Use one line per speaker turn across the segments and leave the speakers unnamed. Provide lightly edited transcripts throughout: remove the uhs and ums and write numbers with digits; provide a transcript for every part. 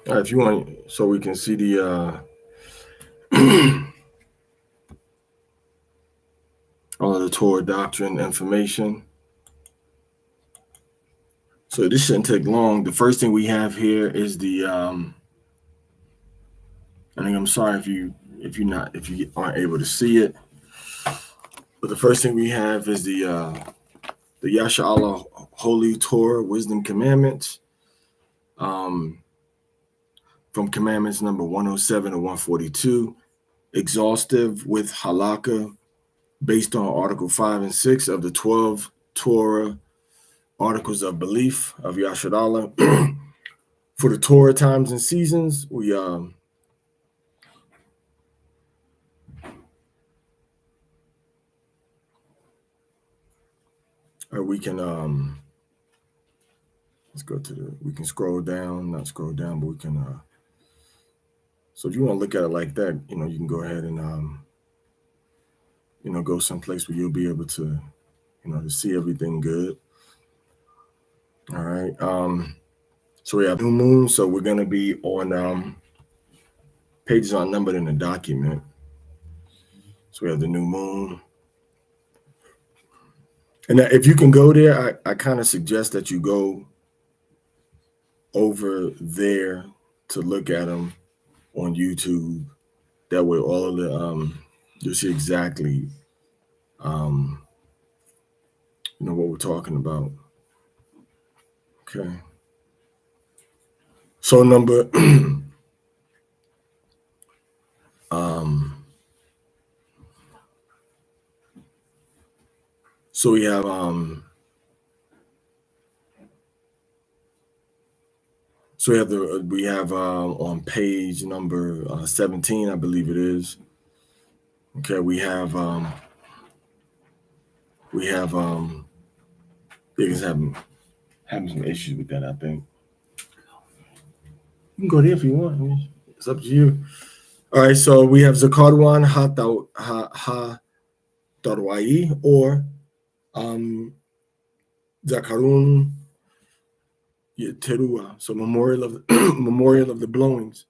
If you want, so we can see the all of the Torah doctrine information. So this shouldn't take long. The first thing we have here is the I think I'm sorry if you aren't able to see it, but the first thing we have is the Yasharahla Holy Torah Wisdom Commandments, um, from Commandments number 107 to 142, exhaustive with halakha based on Article 5 and 6 of the 12 Torah Articles of Belief of Yasharahla. For the Torah times and seasons, we can let's go to we can scroll down, not scroll down, but we can so if you want to look at it like that, you can go ahead and go someplace where you'll be able to to see everything good. All right. So we have new moon, so we're going to be on pages are numbered in the document. So we have the new moon. And if you can go there, I kind of suggest that you go over there to look at them on YouTube. That way, all of the you'll see exactly what we're talking about. Okay. So number so we have on page number 17, I believe it is. Okay, we have niggas having some issues with that, I think. You can go there if you want. I mean, it's up to you. All right, so we have Zakarwan ha Tarwai, or Zakarun Teruah, so memorial of memorial of the blowings.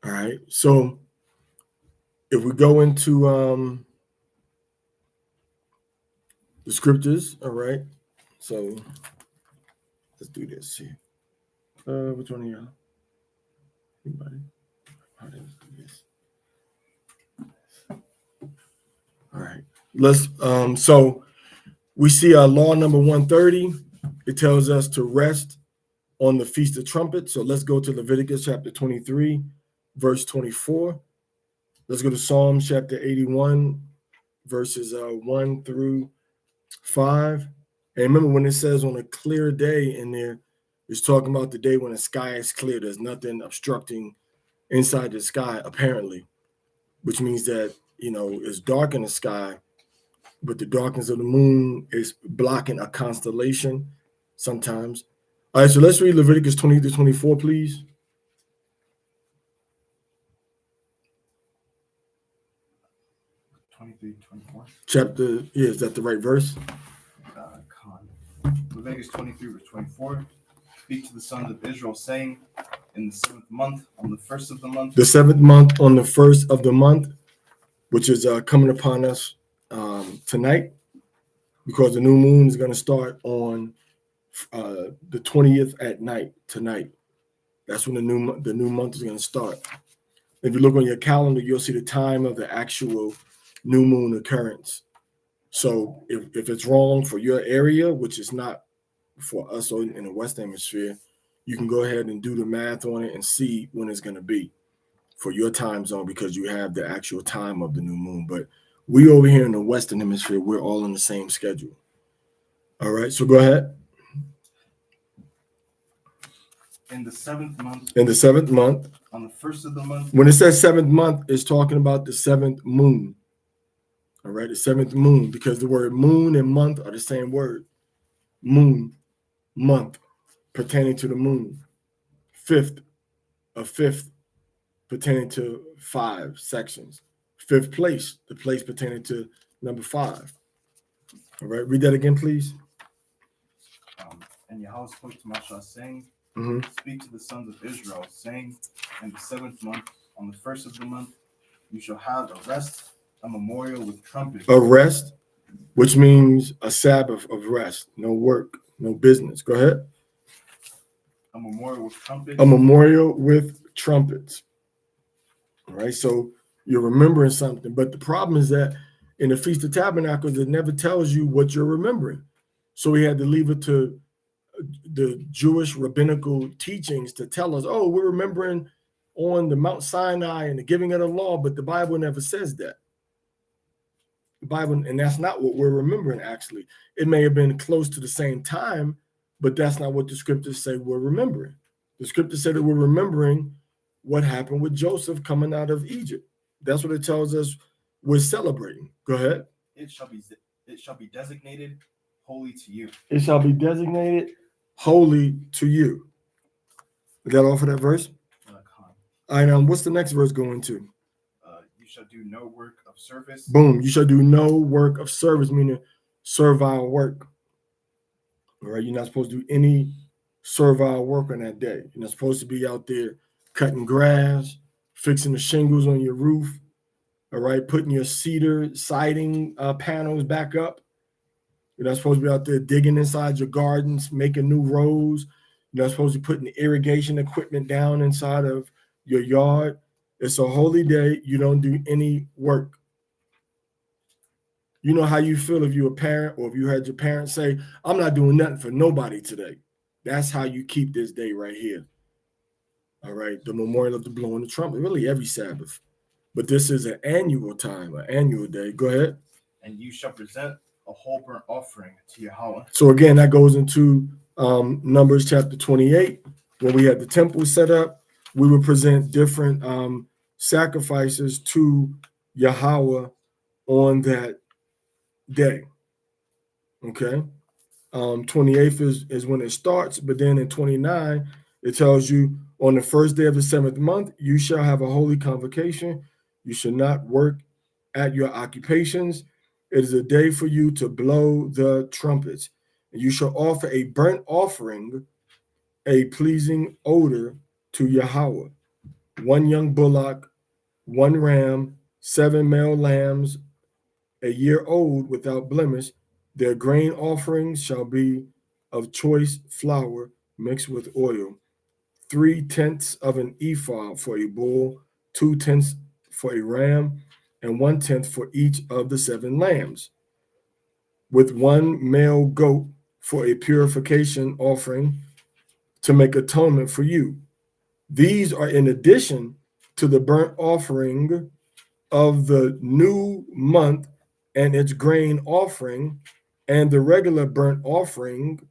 All right, so if we go into the scriptures, all right, so let's do this here. Which one of y'all? Anybody? All right, let's do this. All right, let's so we see law number 130. It tells us to rest on the Feast of Trumpets. So let's go to Leviticus chapter 23, verse 24. Let's go to Psalm chapter 81, verses 1 through 5. And remember, when it says on a clear day in there, it's talking about the day when the sky is clear. There's nothing obstructing inside the sky, apparently, which means that, it's dark in the sky, but the darkness of the moon is blocking a constellation sometimes. All right, so let's read Leviticus 20 to 24, please.
23, 24.
Chapter, is that the right verse?
Leviticus 23, verse 24. Speak to the sons of Israel, saying, in the 7th month, on the 1st of the month.
The 7th month on the 1st of the month, which is coming upon us tonight, because the new moon is going to start on the 20th at night tonight. That's when the new month is going to start. If you look on your calendar, you'll see the time of the actual new moon occurrence. So if it's wrong for your area, which is not for us in the Western Hemisphere, you can go ahead and do the math on it and see when it's going to be for your time zone, because you have the actual time of the new moon. But we over here in the Western Hemisphere, we're all on the same schedule. All right, so go ahead.
In the 7th month.
In the 7th month.
On the 1st of the month.
When it says 7th month, it's talking about the 7th moon. All right, the 7th moon, because the word moon and month are the same word. Moon, month, pertaining to the moon. Fifth, a fifth, pertaining to 5 sections. Fifth place, the place pertaining to number 5. All right, read that again, please.
And Yahweh spoke to Masharah, saying, Speak to the sons of Israel, saying, in the 7th month, on the 1st of the month, you shall have a rest, a memorial with trumpets.
A rest, which means a Sabbath of rest, no work, no business. Go ahead.
A memorial with trumpets.
A memorial with trumpets. All right, so you're remembering something, but the problem is that in the Feast of Tabernacles, it never tells you what you're remembering. So we had to leave it to the Jewish rabbinical teachings to tell us, oh, we're remembering on the Mount Sinai and the giving of the law, but the Bible never says that. The Bible, and that's not what we're remembering, actually. It may have been close to the same time, but that's not what the scriptures say we're remembering. The scriptures say that we're remembering what happened with Joseph coming out of Egypt. That's what it tells us we're celebrating. Go ahead.
It shall be designated holy to you.
It shall be designated holy to you. Is that all for that verse? All right, what's the next verse going to?
You shall do no work of service.
Boom. You shall do no work of service, meaning servile work. All right, you're not supposed to do any servile work on that day. You're not supposed to be out there cutting grass, fixing the shingles on your roof, all right, putting your cedar siding panels back up. You're not supposed to be out there digging inside your gardens, making new rows. You're not supposed to be putting irrigation equipment down inside of your yard. It's a holy day. You don't do any work. You know how you feel if you're a parent or if you had your parents say, I'm not doing nothing for nobody today. That's how you keep this day right here. All right, the memorial of the blowing the trumpet, really every Sabbath. But this is an annual time, an annual day. Go ahead.
And you shall present a whole burnt offering to Yahweh.
So again, that goes into Numbers chapter 28. When we had the temple set up, we would present different sacrifices to Yahweh on that day. Okay. 28th is when it starts, but then in 29, it tells you on the first day of the 7th month, you shall have a holy convocation. You shall not work at your occupations. It is a day for you to blow the trumpets. And you shall offer a burnt offering, a pleasing odor to Yahweh. 1 young bullock, 1 ram, 7 male lambs, a year old without blemish. Their grain offerings shall be of choice flour mixed with oil. 3/10 of an ephah for a bull, 2/10 for a ram, and 1/10 for each of the 7 lambs, with 1 male goat for a purification offering to make atonement for you. These are in addition to the burnt offering of the new month and its grain offering, and the regular burnt offering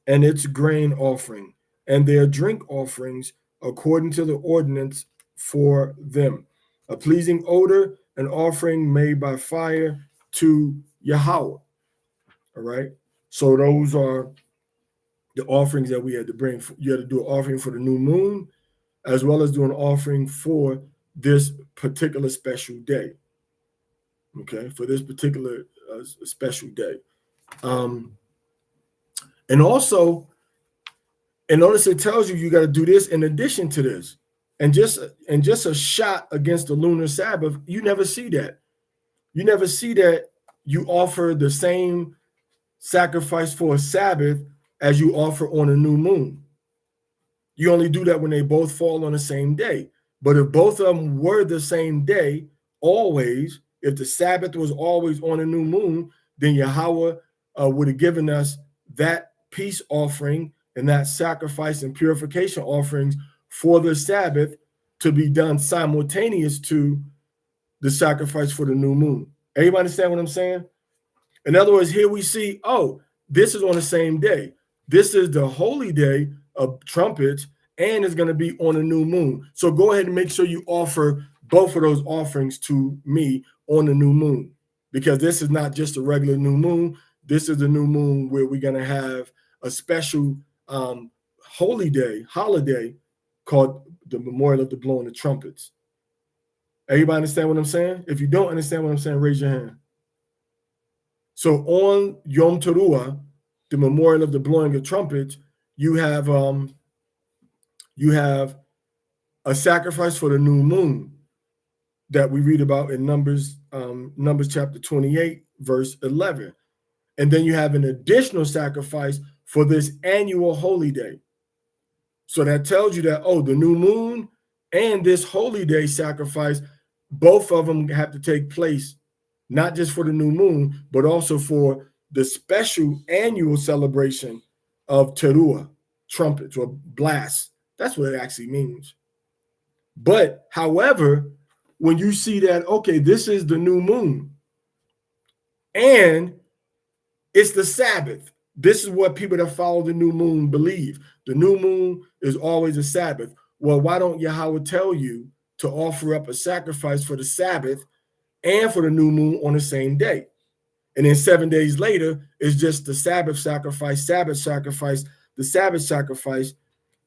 and its grain offering, and their drink offerings according to the ordinance for them. A pleasing odor, an offering made by fire to Yahweh. All right. So those are the offerings that we had to bring. You had to do an offering for the new moon, as well as do an offering for this particular special day. Okay, for this particular special day. And also, and notice it tells you got to do this in addition to this. And just a shot against the lunar Sabbath, you never see that. You never see that you offer the same sacrifice for a Sabbath as you offer on a new moon. You only do that when they both fall on the same day. But if both of them were the same day, always, if the Sabbath was always on a new moon, then Yahweh would have given us that peace offering and that sacrifice and purification offerings for the Sabbath to be done simultaneous to the sacrifice for the new moon. Everybody understand what I'm saying? In other words, here we see, oh, this is on the same day. This is the holy day of trumpets, and it's going to be on a new moon. So go ahead and make sure you offer both of those offerings to me on the new moon, because this is not just a regular new moon. This is the new moon where we're going to have a special holy day, holiday called the Memorial of the Blowing of Trumpets. Everybody understand what I'm saying? If you don't understand what I'm saying, raise your hand. So on Yom Teruah, the Memorial of the Blowing of Trumpets, you have You have a sacrifice for the new moon that we read about in Numbers chapter 28, verse 11. And then you have an additional sacrifice for this annual holy day. So that tells you that, oh, the new moon and this holy day sacrifice, both of them have to take place, not just for the new moon, but also for the special annual celebration of Teruah, trumpets or blasts. That's what it actually means. But however, when you see that, okay, this is the new moon and it's the Sabbath. This is what people that follow the new moon believe. The new moon is always a Sabbath. Well, why don't Yahweh tell you to offer up a sacrifice for the Sabbath and for the new moon on the same day? And then 7 days later, it's just the Sabbath sacrifice, the Sabbath sacrifice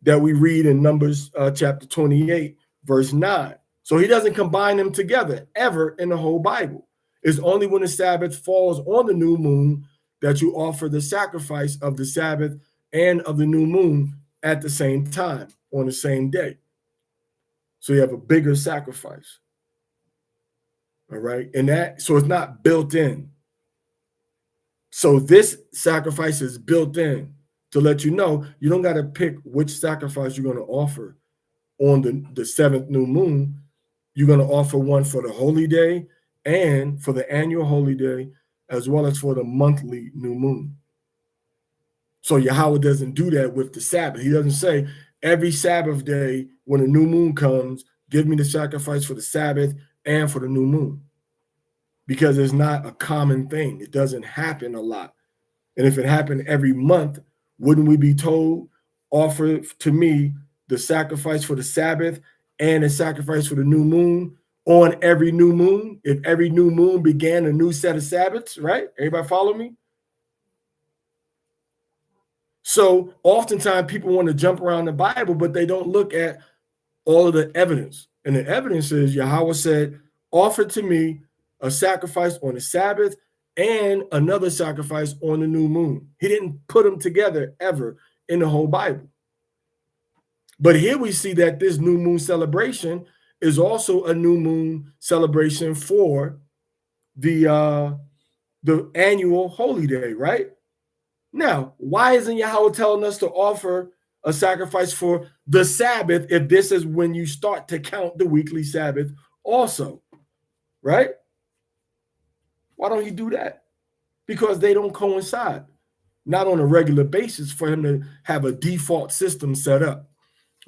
that we read in Numbers chapter 28, verse 9. So he doesn't combine them together ever in the whole Bible. It's only when the Sabbath falls on the new moon that you offer the sacrifice of the Sabbath and of the new moon at the same time on the same day. So you have a bigger sacrifice. All right. And that, so it's not built in. So this sacrifice is built in to let you know you don't got to pick which sacrifice you're going to offer on the seventh new moon. You're going to offer one for the holy day and for the annual holy day, as well as for the monthly new moon. So Yahweh doesn't do that with the Sabbath. He doesn't say every Sabbath day when a new moon comes, give me the sacrifice for the Sabbath and for the new moon. Because it's not a common thing. It doesn't happen a lot. And if it happened every month, wouldn't we be told, offer to me the sacrifice for the Sabbath and a sacrifice for the new moon on every new moon? If every new moon began a new set of Sabbaths, right? Everybody follow me? So oftentimes people want to jump around the Bible, but they don't look at all of the evidence. And the evidence is Yahweh said, offer to me a sacrifice on the Sabbath and another sacrifice on the new moon. He didn't put them together ever in the whole Bible. But here we see that this new moon celebration is also a new moon celebration for the annual holy day, right? Now, why isn't Yahweh telling us to offer a sacrifice for the Sabbath if this is when you start to count the weekly Sabbath also, right? Why don't he do that? Because they don't coincide, not on a regular basis for him to have a default system set up,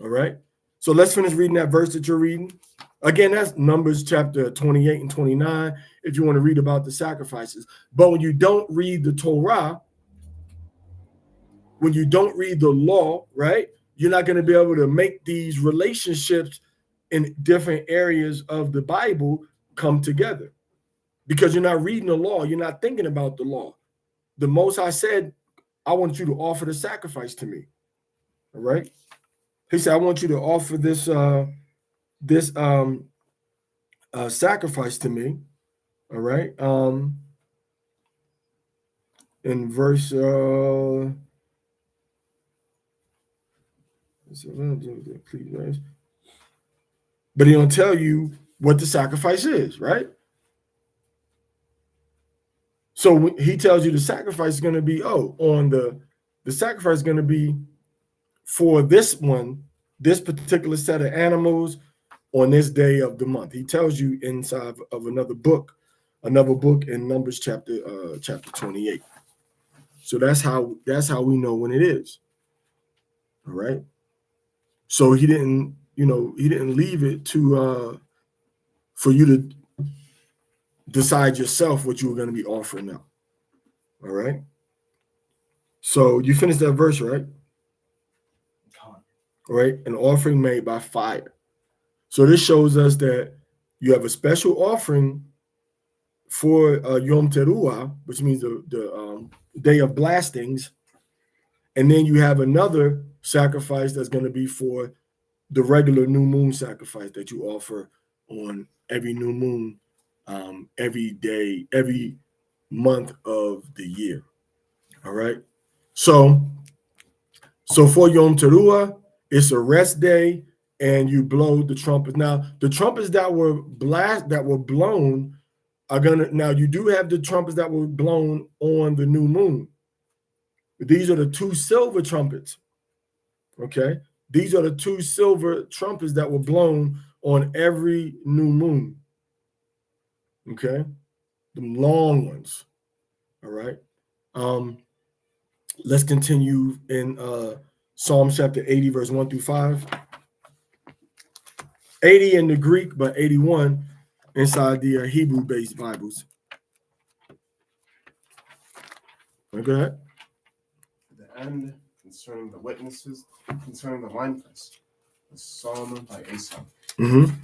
all right? So let's finish reading that verse that you're reading. Again, that's Numbers chapter 28 and 29 if you want to read about the sacrifices. But when you don't read the Torah, when you don't read the law, right, you're not going to be able to make these relationships in different areas of the Bible come together because you're not reading the law. You're not thinking about the law. The Most High said, I want you to offer the sacrifice to me. All right. He said, I want you to offer this sacrifice to me. All right. In verse but he don't tell you what the sacrifice is, right? So he tells you the sacrifice is going to be, the sacrifice is going to be for this one, this particular set of animals on this day of the month. He tells you inside of another book in Numbers chapter 28. So that's how we know when it is. All right. So he didn't leave it to for you to decide yourself what you were going to be offering now. All right. So you finished that verse, right? All right. An offering made by fire. So this shows us that you have a special offering for Yom Teruah, which means the day of blastings. And then you have another sacrifice that's going to be for the regular new moon sacrifice that you offer on every new moon, every day, every month of the year. All right. So for Yom Teruah It's a rest day, and you blow the trumpet. Now, the trumpets that were blown are gonna. Now, you do have the trumpets that were blown on the new moon. These are the 2 silver trumpets. Okay, these are the 2 silver trumpets that were blown on every new moon. Okay, the long ones. All right. Let's continue in Psalm chapter 80, verse 1 through 5. 80 in the Greek, but 81 inside the Hebrew-based Bibles. Go ahead.
The end concerning the witnesses, concerning the winepress, the psalm by Asaph.
Mm-hmm.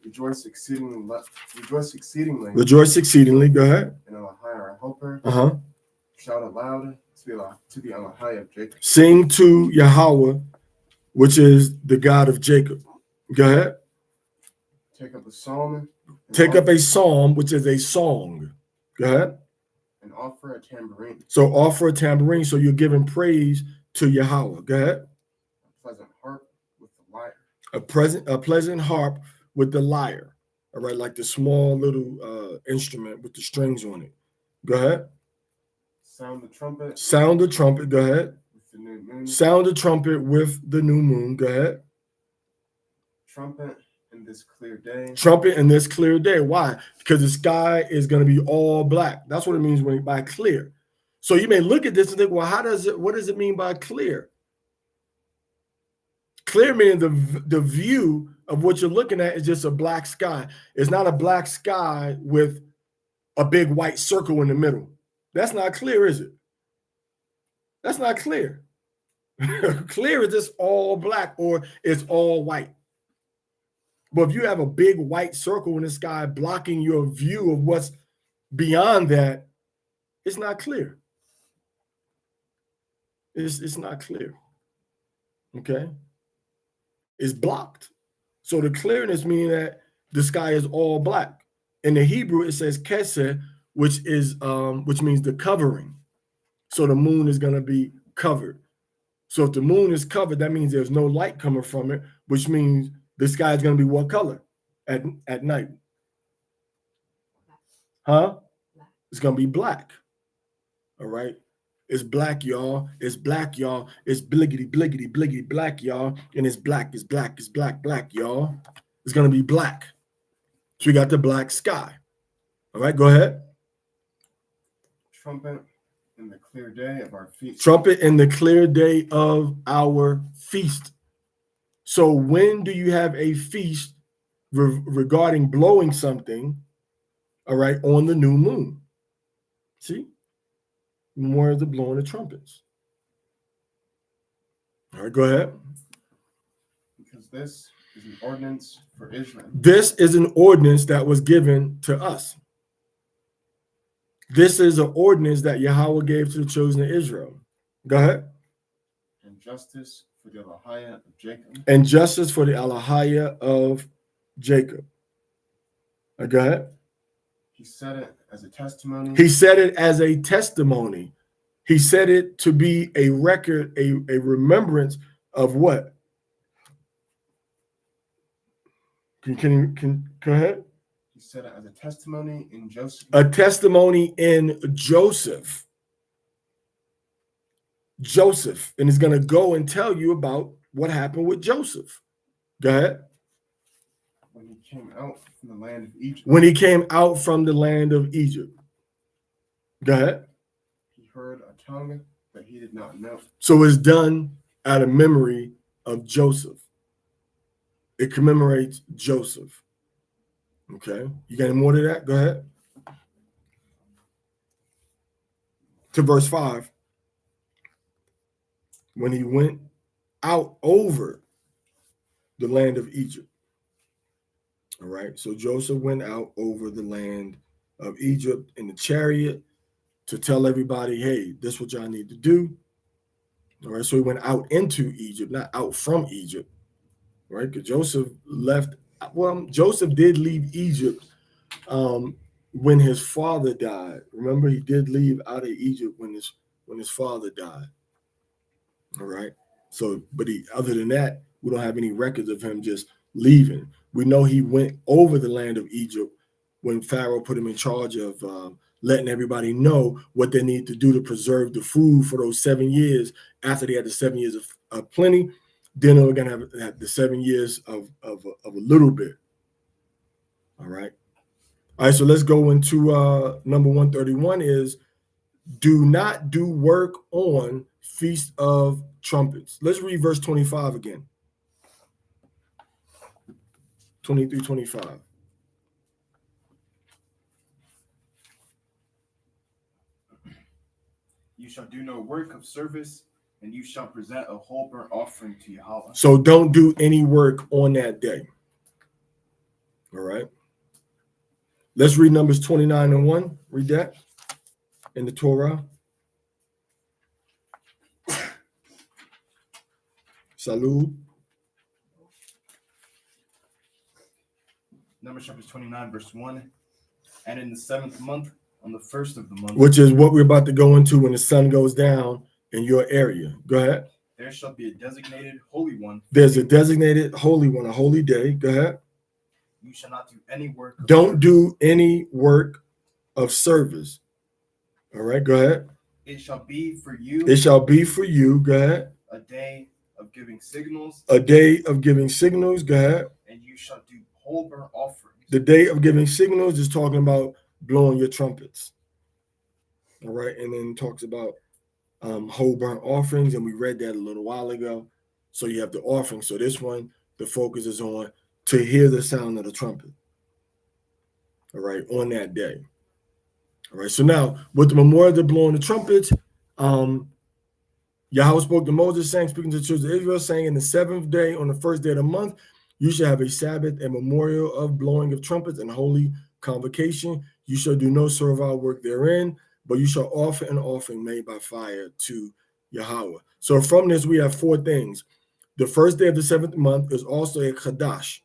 Rejoice exceedingly. Rejoice exceedingly.
Rejoice exceedingly. Go ahead.
And Elohai our helper.
Uh-huh.
Shout aloud to the Elohai of Jacob.
Sing to Yahweh, which is the God of Jacob. Go ahead.
Take up a psalm.
Take up a psalm, which is a song. Go ahead.
And offer a tambourine.
So offer a tambourine. So you're giving praise to Yahweh. Go ahead.
A pleasant harp with the lyre.
A pleasant harp with the lyre. All right, like the small little instrument with the strings on it. Go ahead.
Sound the trumpet.
Sound the trumpet. Go ahead.
With the new moon.
Sound the trumpet with the new moon. Go ahead.
Trumpet in this clear day.
Trumpet in this clear day. Why? Because the sky is going to be all black. That's what it means by clear. So you may look at this and think, well, what does it mean by clear? Clear meaning the view of what you're looking at is just a black sky. It's not a black sky with a big white circle in the middle. That's not clear, is it? That's not clear. Clear is just all black or it's all white. But if you have a big white circle in the sky blocking your view of what's beyond that, it's not clear. It's not clear. Okay? It's blocked. So the clearness meaning that the sky is all black. In the Hebrew, it says keseh, which means the covering. So the moon is going to be covered. So if the moon is covered, that means there's no light coming from it, which means the sky is going to be what color at night? Huh? It's going to be black. All right? It's black, y'all. It's black, y'all. It's bliggity, bliggity, bliggity, black, y'all. And it's black, it's black, it's black, black, y'all. It's going to be black. So we got the black sky. All right, go ahead.
Trumpet in the clear day of our feast.
Trumpet in the clear day of our feast. So when do you have a feast regarding blowing something, all right, on the new moon? See? More of the blowing the trumpets. All right, go ahead.
Because this is an ordinance for Israel.
This is an ordinance that was given to us. This is an ordinance that Yahweh gave to the children of Israel. Go ahead.
And justice for the Elohai of Jacob.
And justice for the Elohai of Jacob. Go ahead.
He said it as a testimony.
He said it as a testimony. He said it to be a record, a remembrance of what? Can go ahead?
He said it as a testimony in Joseph.
A testimony in Joseph. Joseph. And he's going to go and tell you about what happened with Joseph. Go ahead.
When he came out from the land of Egypt.
When he came out from the land of Egypt. Go ahead.
He heard a tongue that he did not know.
So it's done out of memory of Joseph. It commemorates Joseph. Okay. You got any more to that? Go ahead. To verse 5. When he went out over the land of Egypt. All right. So Joseph went out over the land of Egypt in the chariot to tell everybody, hey, this is what y'all need to do. All right. So he went out into Egypt, not out from Egypt. Right. Because Joseph left. Well, Joseph did leave Egypt when his father died. Remember, he did leave out of Egypt when his father died. All right. So, but other than that, we don't have any records of him just leaving. We know he went over the land of Egypt when Pharaoh put him in charge of letting everybody know what they need to do to preserve the food for those 7 years. After they had the 7 years of plenty, then they're going to have the 7 years of a little bit. All right. All right, so let's go into number 131 is do not do work on Feast of Trumpets. Let's read verse 25 again. 23, 25.
You shall do no work of service, and you shall present a whole burnt offering to Yahweh.
So don't do any work on that day. All right. Let's read Numbers 29 and 1. Read that in the Torah. Salud.
Numbers chapter 29, verse 1. And in the 7th month, on the 1st of the month,
Which is what we're about to go into when the sun goes down in your area. Go ahead.
there shall be a designated holy one.
There's a designated holy one, a holy day. Go ahead.
You shall not do any work.
Don't do any work of service. All right, go ahead.
It shall be for you.
It shall be for you. Go ahead.
A day of giving signals.
A day of giving signals. Go ahead.
And you shall do whole burnt offerings.
The day of giving signals is talking about blowing your trumpets. All right, and then talks about whole burnt offerings, and we read that a little while ago. So you have the offering. So this one, the focus is on to hear the sound of the trumpet. All right, on that day. All right, so now with the memorial of blowing the trumpets, Yahweh spoke to Moses, saying, speaking to the children of Israel, saying, in the 7th day, on the 1st day of the month, you shall have a Sabbath, a memorial of blowing of trumpets and holy convocation. You shall do no servile work therein, but you shall offer an offering made by fire to Yahweh. So from this, we have 4 things. The first day of the 7th month is also a Chadash.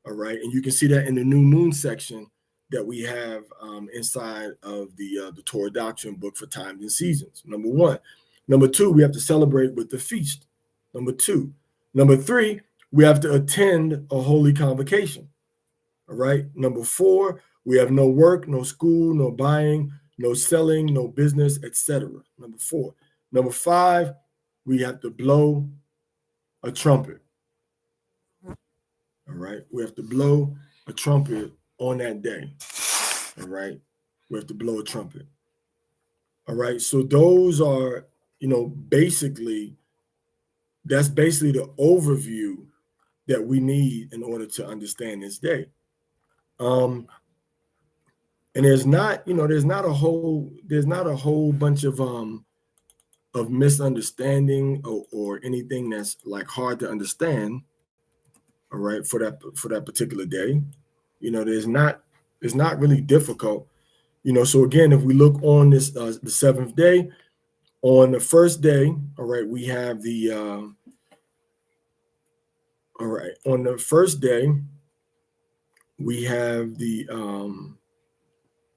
All right, and you can see that in the new moon section that we have inside of the Torah Doctrine book for times and seasons. Number 1. Number 2, we have to celebrate with the feast. Number 2. Number 3, we have to attend a holy convocation. All right. Number 4, we have no work, no school, no buying, no selling, no business, etc. Number 4. Number 5, we have to blow a trumpet. All right. We have to blow a trumpet on that day. All right. We have to blow a trumpet. All right. So those are, basically, that's basically the overview that we need in order to understand this day. And there's not a whole bunch of misunderstanding or anything that's like hard to understand. All right, for that particular day. It's not really difficult. So again, if we look on this the 7th day, on the first day, all right, we have the all right, on the first day, we have the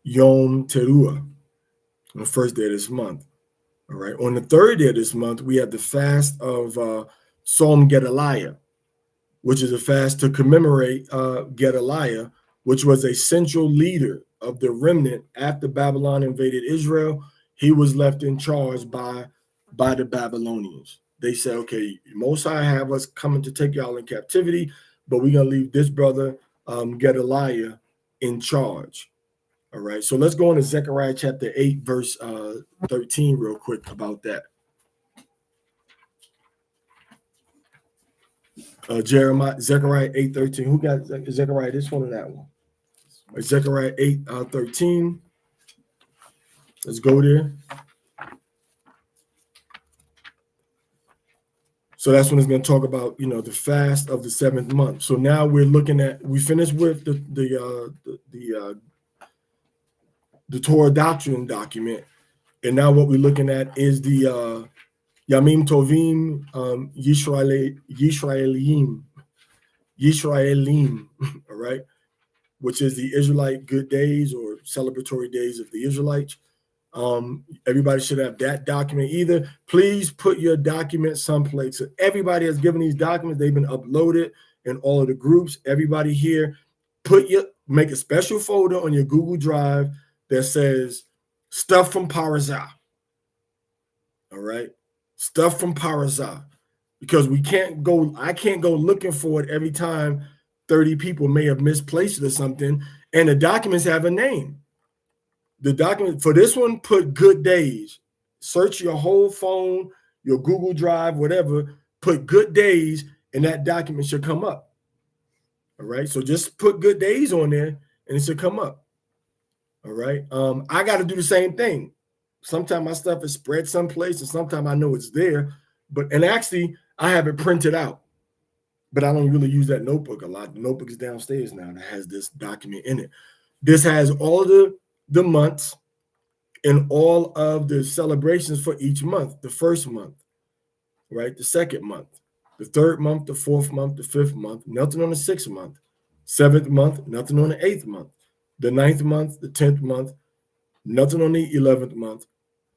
Yom Teruah, on the first day of this month. All right, on the 3rd day of this month, we have the fast of Psalm Gedaliah, which is a fast to commemorate Gedaliah, which was a central leader of the remnant after Babylon invaded Israel. He was left in charge by the Babylonians. They said, okay, Most High have us coming to take y'all in captivity, but we're going to leave this brother, Gedaliah, in charge. All right, so let's go on to Zechariah chapter 8, verse 13 real quick about that. Zechariah 8:13. Who got Zechariah, this one or that one? Zechariah 8:13. Let's go there. So that's when it's going to talk about, the fast of the 7th month. So now we finished with the Torah Doctrine document, and now what we're looking at is the Yamim Tovim Yisraelim, all right, which is the Israelite good days or celebratory days of the Israelites. Everybody should have that document either. Please put your document someplace. So everybody has given these documents. They've been uploaded in all of the groups. Everybody here, make a special folder on your Google Drive that says stuff from Parazah. All right, stuff from Parazah, because I can't go looking for it every time 30 people may have misplaced it or something, and the documents have a name. The document for this one, put good days. Search your whole phone, your Google Drive, whatever, put good days, and that document should come up. All right, so just put good days on there and it should come up. All right, I got to do the same thing. Sometimes my stuff is spread someplace, and sometimes I know it's there, and actually I have it printed out, but I don't really use that notebook a lot. The notebook is downstairs now that has this document in it. This has all the months and all of the celebrations for each month. The first month, right? The second month, the third month, the fourth month, the fifth month, nothing on the sixth month, seventh month, nothing on the eighth month, the ninth month, the 10th month, nothing on the 11th month,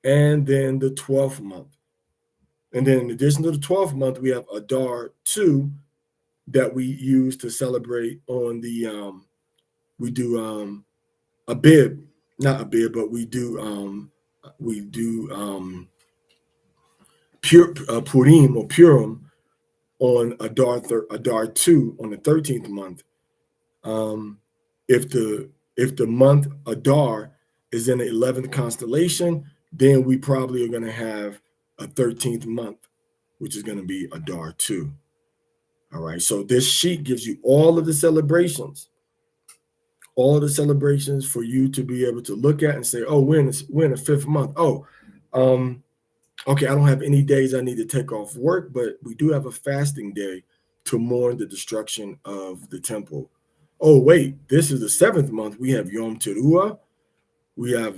and then the 12th month. And then in addition to the 12th month, we have Adar 2 that we use to celebrate on the, we do Abib, not Abib, but we do Purim or Purim on Adar 2 on the 13th month. If the month Adar is in the 11th constellation, then we probably are going to have a 13th month, which is going to be Adar 2. All right, so this sheet gives you all of the celebrations for you to be able to look at and say, oh, we're in the fifth month. Oh, okay, I don't have any days I need to take off work, but we do have a fasting day to mourn the destruction of the temple. Oh, wait, this is the seventh month. We have Yom Teruah, we have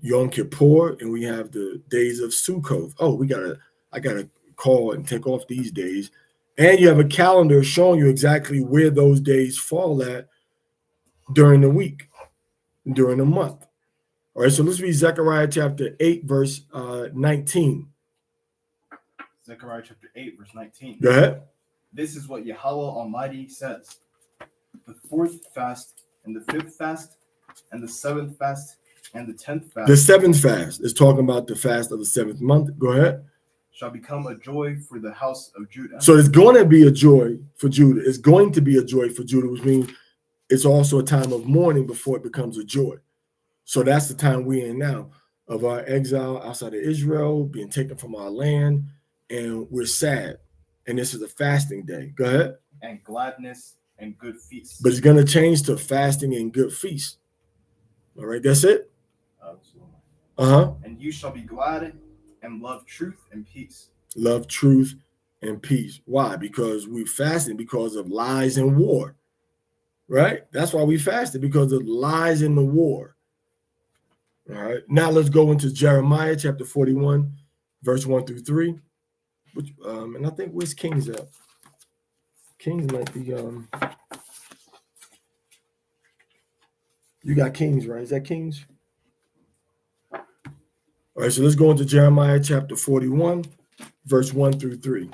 Yom Kippur, and we have the days of Sukkot. Oh, I gotta call and take off these days. And you have a calendar showing you exactly where those days fall at during the week, during the month. All right, so let's read Zechariah chapter 8, verse 19.
Zechariah chapter 8, verse 19.
Go ahead.
This is what Yahweh Almighty says. The fourth fast, and the fifth fast, and the seventh fast, and the 10th fast.
The seventh fast is talking about the fast of the seventh month. Go ahead.
Shall become a joy for the house of Judah.
So it's going to be a joy for Judah. It's going to be a joy for Judah, which means it's also a time of mourning before it becomes a joy. So that's the time we're in now of our exile outside of Israel, being taken from our land, and we're sad. And this is a fasting day. Go ahead.
And gladness and good feasts.
But it's going to change to fasting and good feasts. All right, that's it?
Absolutely. And you shall be glad and love truth and peace.
Love truth and peace. Why? Because we fasted because of lies and war. Right? That's why we fasted, because of lies in the war. All right. Now let's go into Jeremiah chapter 41, verse 1 through 3. Which, and I think where's Kings at? Kings might be you got Kings, right? Is that Kings? All right, so let's go into Jeremiah chapter 41, verse 1 through 3.
You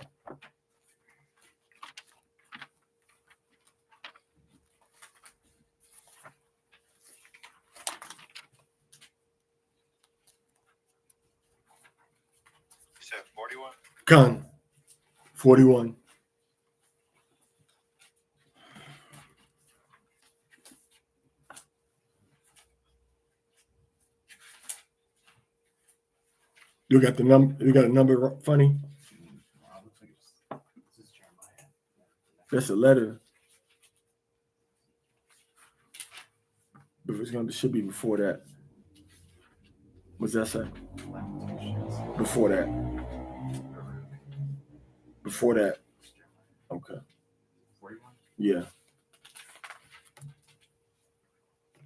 said 41?
Con 41. You got the number. You got a number funny.
This is Jeremiah.
That's a letter. But it should be before that. What's that say? Before that. Before that. Okay.
41?
Yeah.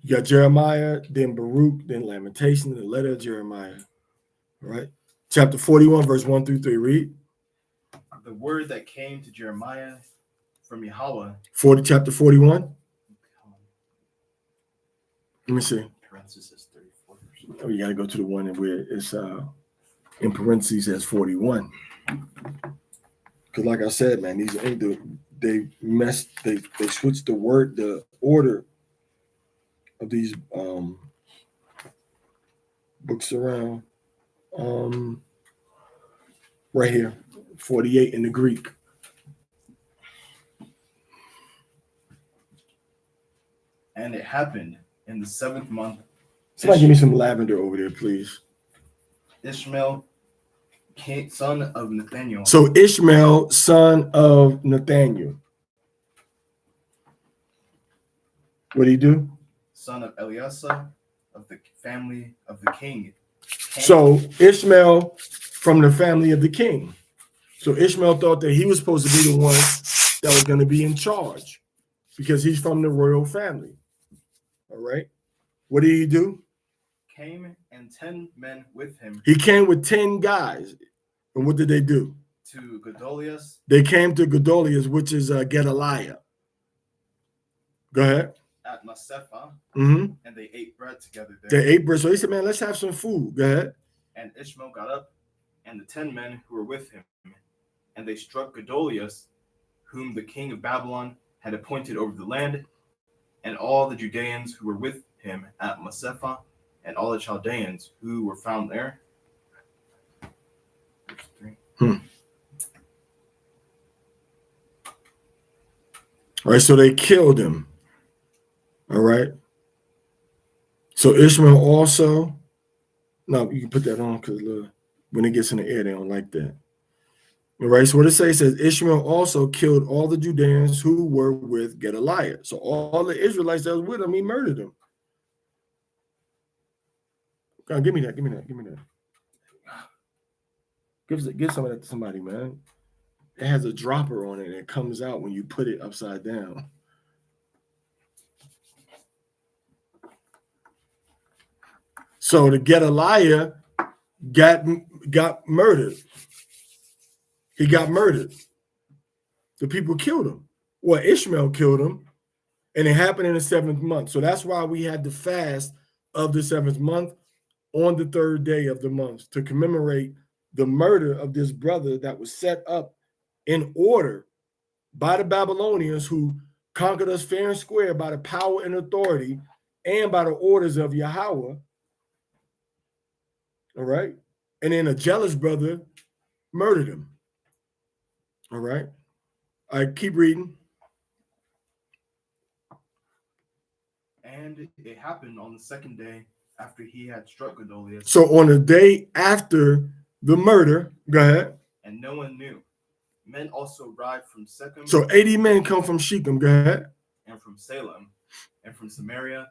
You got Jeremiah, then Baruch, then Lamentation, the letter of Jeremiah. All right. Chapter 41, verse 1 through 3. Read.
The word that came to Jeremiah from Yahweh.
Chapter 41. Let me see.
Parenthesis 34 verse
Oh, you got to go to the one where it's in parentheses as 41. Because, like I said, man, these they switched the order of these books around. Right here, 48 in the Greek.
And it happened in the 7th month.
Somebody give me some lavender over there, please.
Ishmael, son of Nathaniel.
So Ishmael, son of Nathaniel. What did he do?
Son of Eleazar, of the family of the king.
So Ishmael from the family of the king. So Ishmael thought that he was supposed to be the one that was going to be in charge because he's from the royal family. All right. What did he do?
Came and 10 men with him.
He came with 10 guys. And what did they do?
To Gedaliah.
They came to Gedaliah, which is Gedaliah. Go ahead.
At Masharah,
Mm-hmm.
and they ate bread together there.
They ate bread. So he said, man, let's have some food. Go ahead.
And Ishmael got up, and the 10 men who were with him, and they struck Gedaliah, whom the king of Babylon had appointed over the land, and all the Judeans who were with him at Masharah, and all the Chaldeans who were found there.
All right, so they killed him. All right. So Ishmael also, no, you can put that on because when it gets in the air, they don't like that. All right, so what it says Ishmael also killed all the Judeans who were with Gedaliah. So all the Israelites that was with him, he murdered them. God, give me that. Give some of that to somebody, man. It has a dropper on it and it comes out when you put it upside down. So the Gedaliah got murdered. He got murdered. The people killed him. Well, Ishmael killed him, and it happened in the 7th month. So that's why we had the fast of the 7th month on the 3rd day of the month to commemorate the murder of this brother that was set up in order by the Babylonians who conquered us fair and square by the power and authority and by the orders of Yahweh. All right. And then a jealous brother murdered him. All right. I keep reading.
And it happened on the 2nd day after he had struck Gedaliah.
So on the day after the murder, go ahead.
And no one knew. Men also arrived from Shechem.
So 80 men come from Shechem, go ahead.
And from Salem, and from Samaria,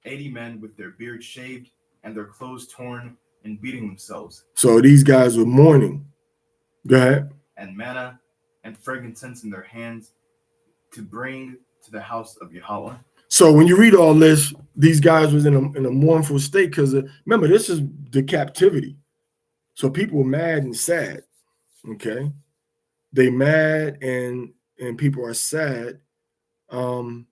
80 men with their beards shaved and their clothes torn and beating themselves.
So these guys were mourning. Go ahead.
And manna and frankincense in their hands to bring to the house of Yahweh.
So when you read all this, these guys was in a mournful state because remember, this is the captivity. So people were mad and sad. Okay. They mad and people are sad. All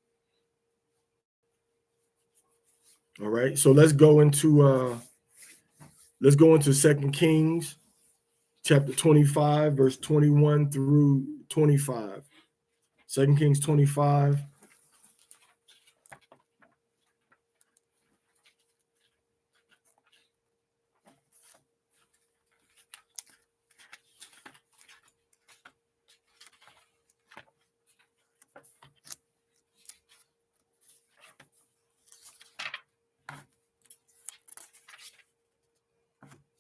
right. So let's go into 2 Kings chapter 25, verse 21 through 25. 2 Kings 25.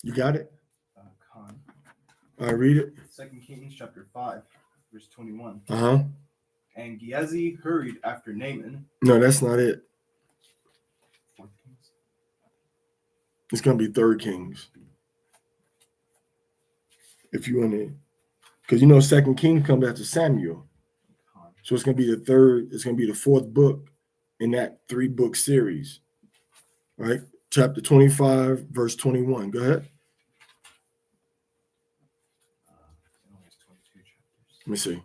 You got it? I read it.
2 Kings chapter 5, verse 21.
Uh-huh.
And Gehazi hurried after Naaman.
No, that's not it.
4 Kings.
It's going to be 3 Kings. If you want to, because 2 Kings comes after Samuel. So it's going to be the 3rd, it's going to be the 4th book in that 3-book series. Right? Chapter 25, verse 21. Go ahead. Let me see.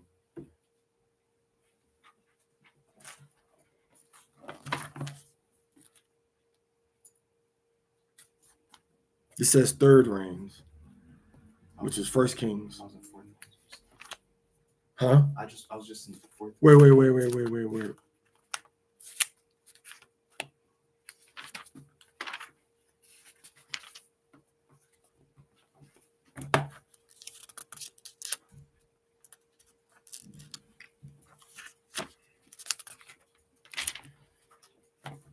It says third reigns, which is First Kings.
I was in fourth.
Huh?
I was just in fourth.
Wait.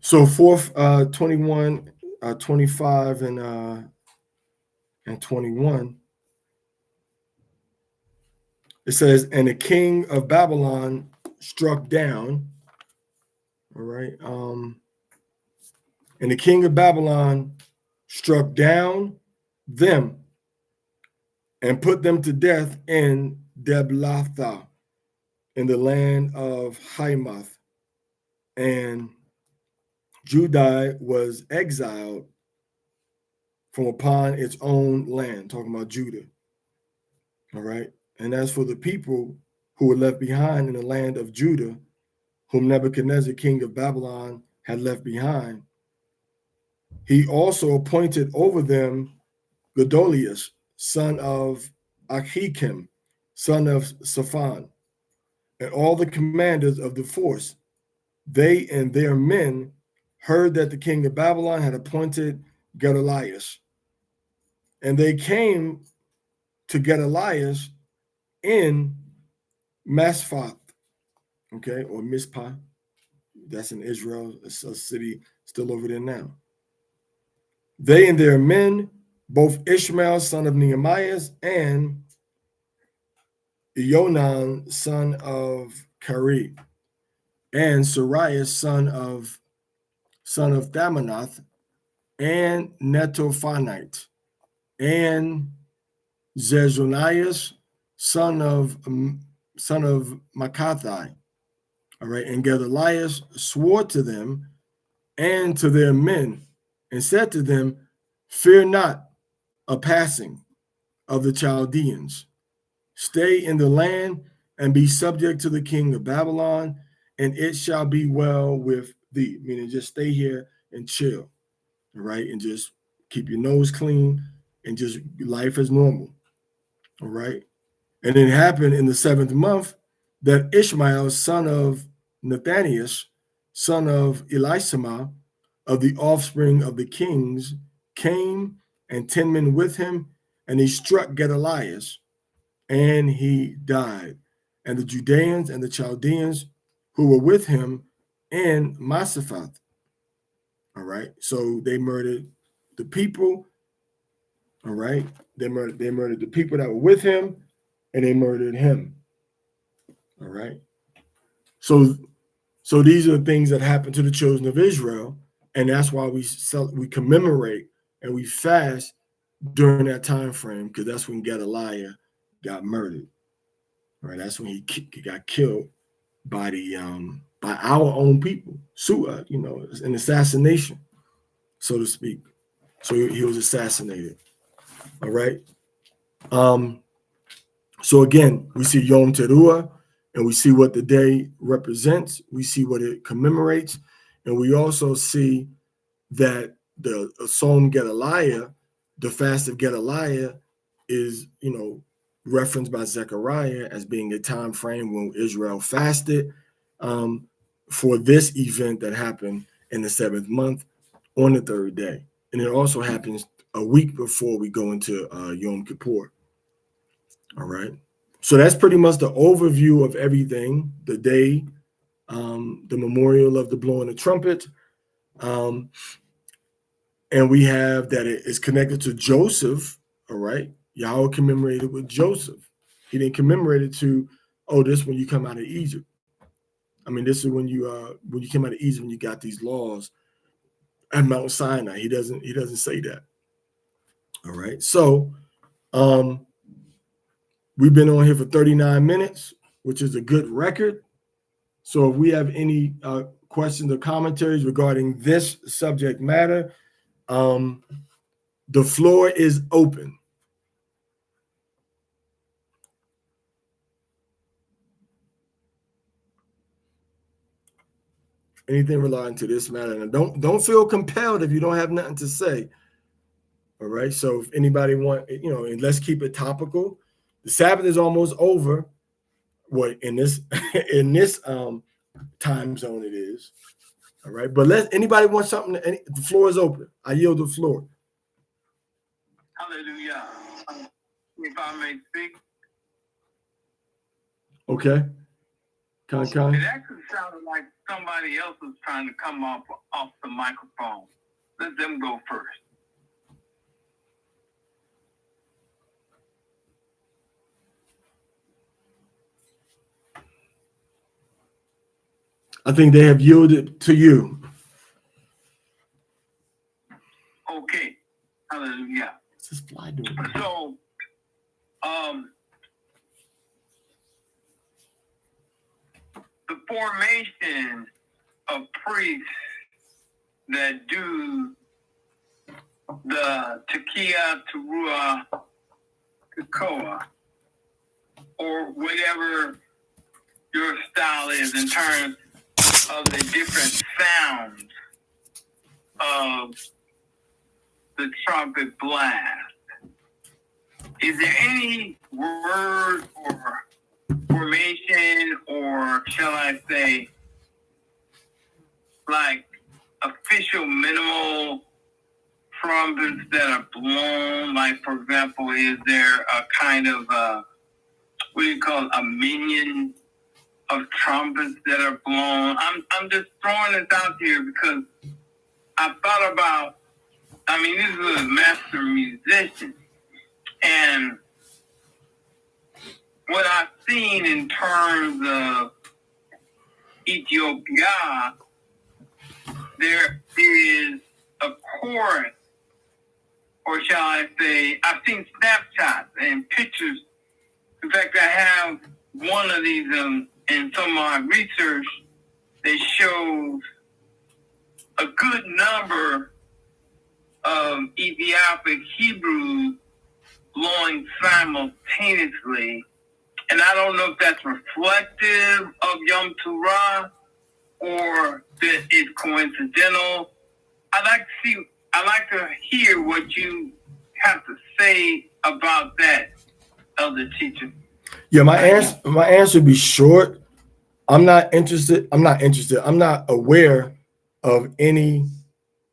So fourth, 21, 25, and 21. It says, and the king of Babylon struck down. All right. And the king of Babylon struck down them and put them to death in Deblatha, in the land of Hamath. And Judah was exiled from upon its own land, talking about Judah. All right. And as for the people who were left behind in the land of Judah, whom Nebuchadnezzar, king of Babylon, had left behind, he also appointed over them Gedolius, son of Achikim, son of Shaphan, and all the commanders of the force. They and their men heard that the king of Babylon had appointed Gedaliah, and they came to Gedaliah in Masphah, okay, or Mizpah. That's in Israel. It's a city still over there now. They and their men, both Ishmael, son of Nehemiah, and Ionan, son of Kari, and Sariah, son of Thamanath, and Netophanite, and Zezonias, son of Makathai. All right, and Gedaliah swore to them and to their men, and said to them, fear not a passing of the Chaldeans. Stay in the land and be subject to the king of Babylon, and it shall be well with thee. Meaning just stay here and chill, all right? And just keep your nose clean and just life as normal, all right? And it happened in the 7th month that Ishmael, son of Nathanias, son of Elisama, of the offspring of the kings, came, and 10 men with him, and he struck Gedaliah, and he died. And the Judeans and the Chaldeans who were with him in Masaphath. All right. So they murdered the people. All right. They murdered the people that were with him, and they murdered him. All right. So these are the things that happened to the children of Israel, and that's why we commemorate and we fast during that time frame, because that's when Gedaliah got murdered. All right, that's when he got killed by our own people. An assassination, so to speak. So he was assassinated. All right. So again, we see Yom Teruah, and we see what the day represents. We see what it commemorates, and we also see that the Som Gedaliah, the fast of Gedaliah, is referenced by Zechariah as being a time frame when Israel fasted for this event that happened in the 7th month on the 3rd day, and it also happens a week before we go into Yom Kippur. All right. So that's pretty much the overview of everything, the day, the memorial of the blowing of trumpet. And we have that it is connected to Joseph. All right. Yahweh commemorated with Joseph. He didn't commemorate it to, this when you come out of Egypt. I mean, this is when you came out of Egypt, when you got these laws at Mount Sinai. He doesn't say that. All right. So we've been on here for 39 minutes, which is a good record. So if we have any questions or commentaries regarding this subject matter, the floor is open. Anything relating to this matter. And don't feel compelled if you don't have nothing to say. All right. So if anybody want, and let's keep it topical. The Sabbath is almost over. What in this in this time zone it is. All right. But anybody want something? The floor is open. I yield the floor.
Hallelujah. If I may speak.
Okay. Con.
It actually sounded like somebody else was trying to come off the microphone. Let them go first.
I think they have yielded to you.
Okay. Hallelujah.
What's this fly doing?
So, the formation of priests that do the Tekiah, Teruah, Tekoa, or whatever your style is in terms of the different sounds of the trumpet blast. Is there any word or formation, or shall I say, like official minimal trumpets that are blown? Like, for example, is there a kind of what do you call it, a minion of trumpets that are blown? I'm just throwing this out here because I thought about, this is a master musician, and what I've seen in terms of Ethiopia, there is a chorus, or shall I say, I've seen snapshots and pictures. In fact, I have one of these in some of my research that shows a good number of Ethiopic Hebrews blowing simultaneously. And I don't know if that's reflective of Yom Teruah or that it's coincidental. I'd like to hear what you have to say about that, Elder Teacher.
Yeah, my answer would be short. I'm not interested. I'm not aware of any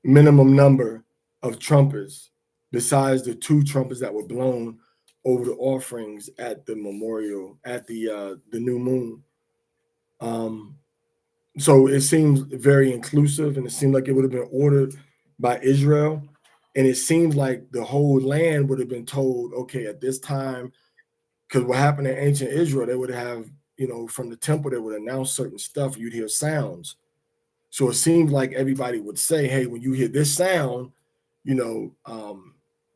minimum number of trumpets besides the 2 trumpets that were blown over the offerings at the memorial at the new moon. So it seems very inclusive, and it seemed like it would have been ordered by Israel, and it seems like the whole land would have been told, okay, at this time, because what happened in ancient Israel, they would have, from the temple, they would announce certain stuff. You'd hear sounds. So it seems like everybody would say, hey, when you hear this sound,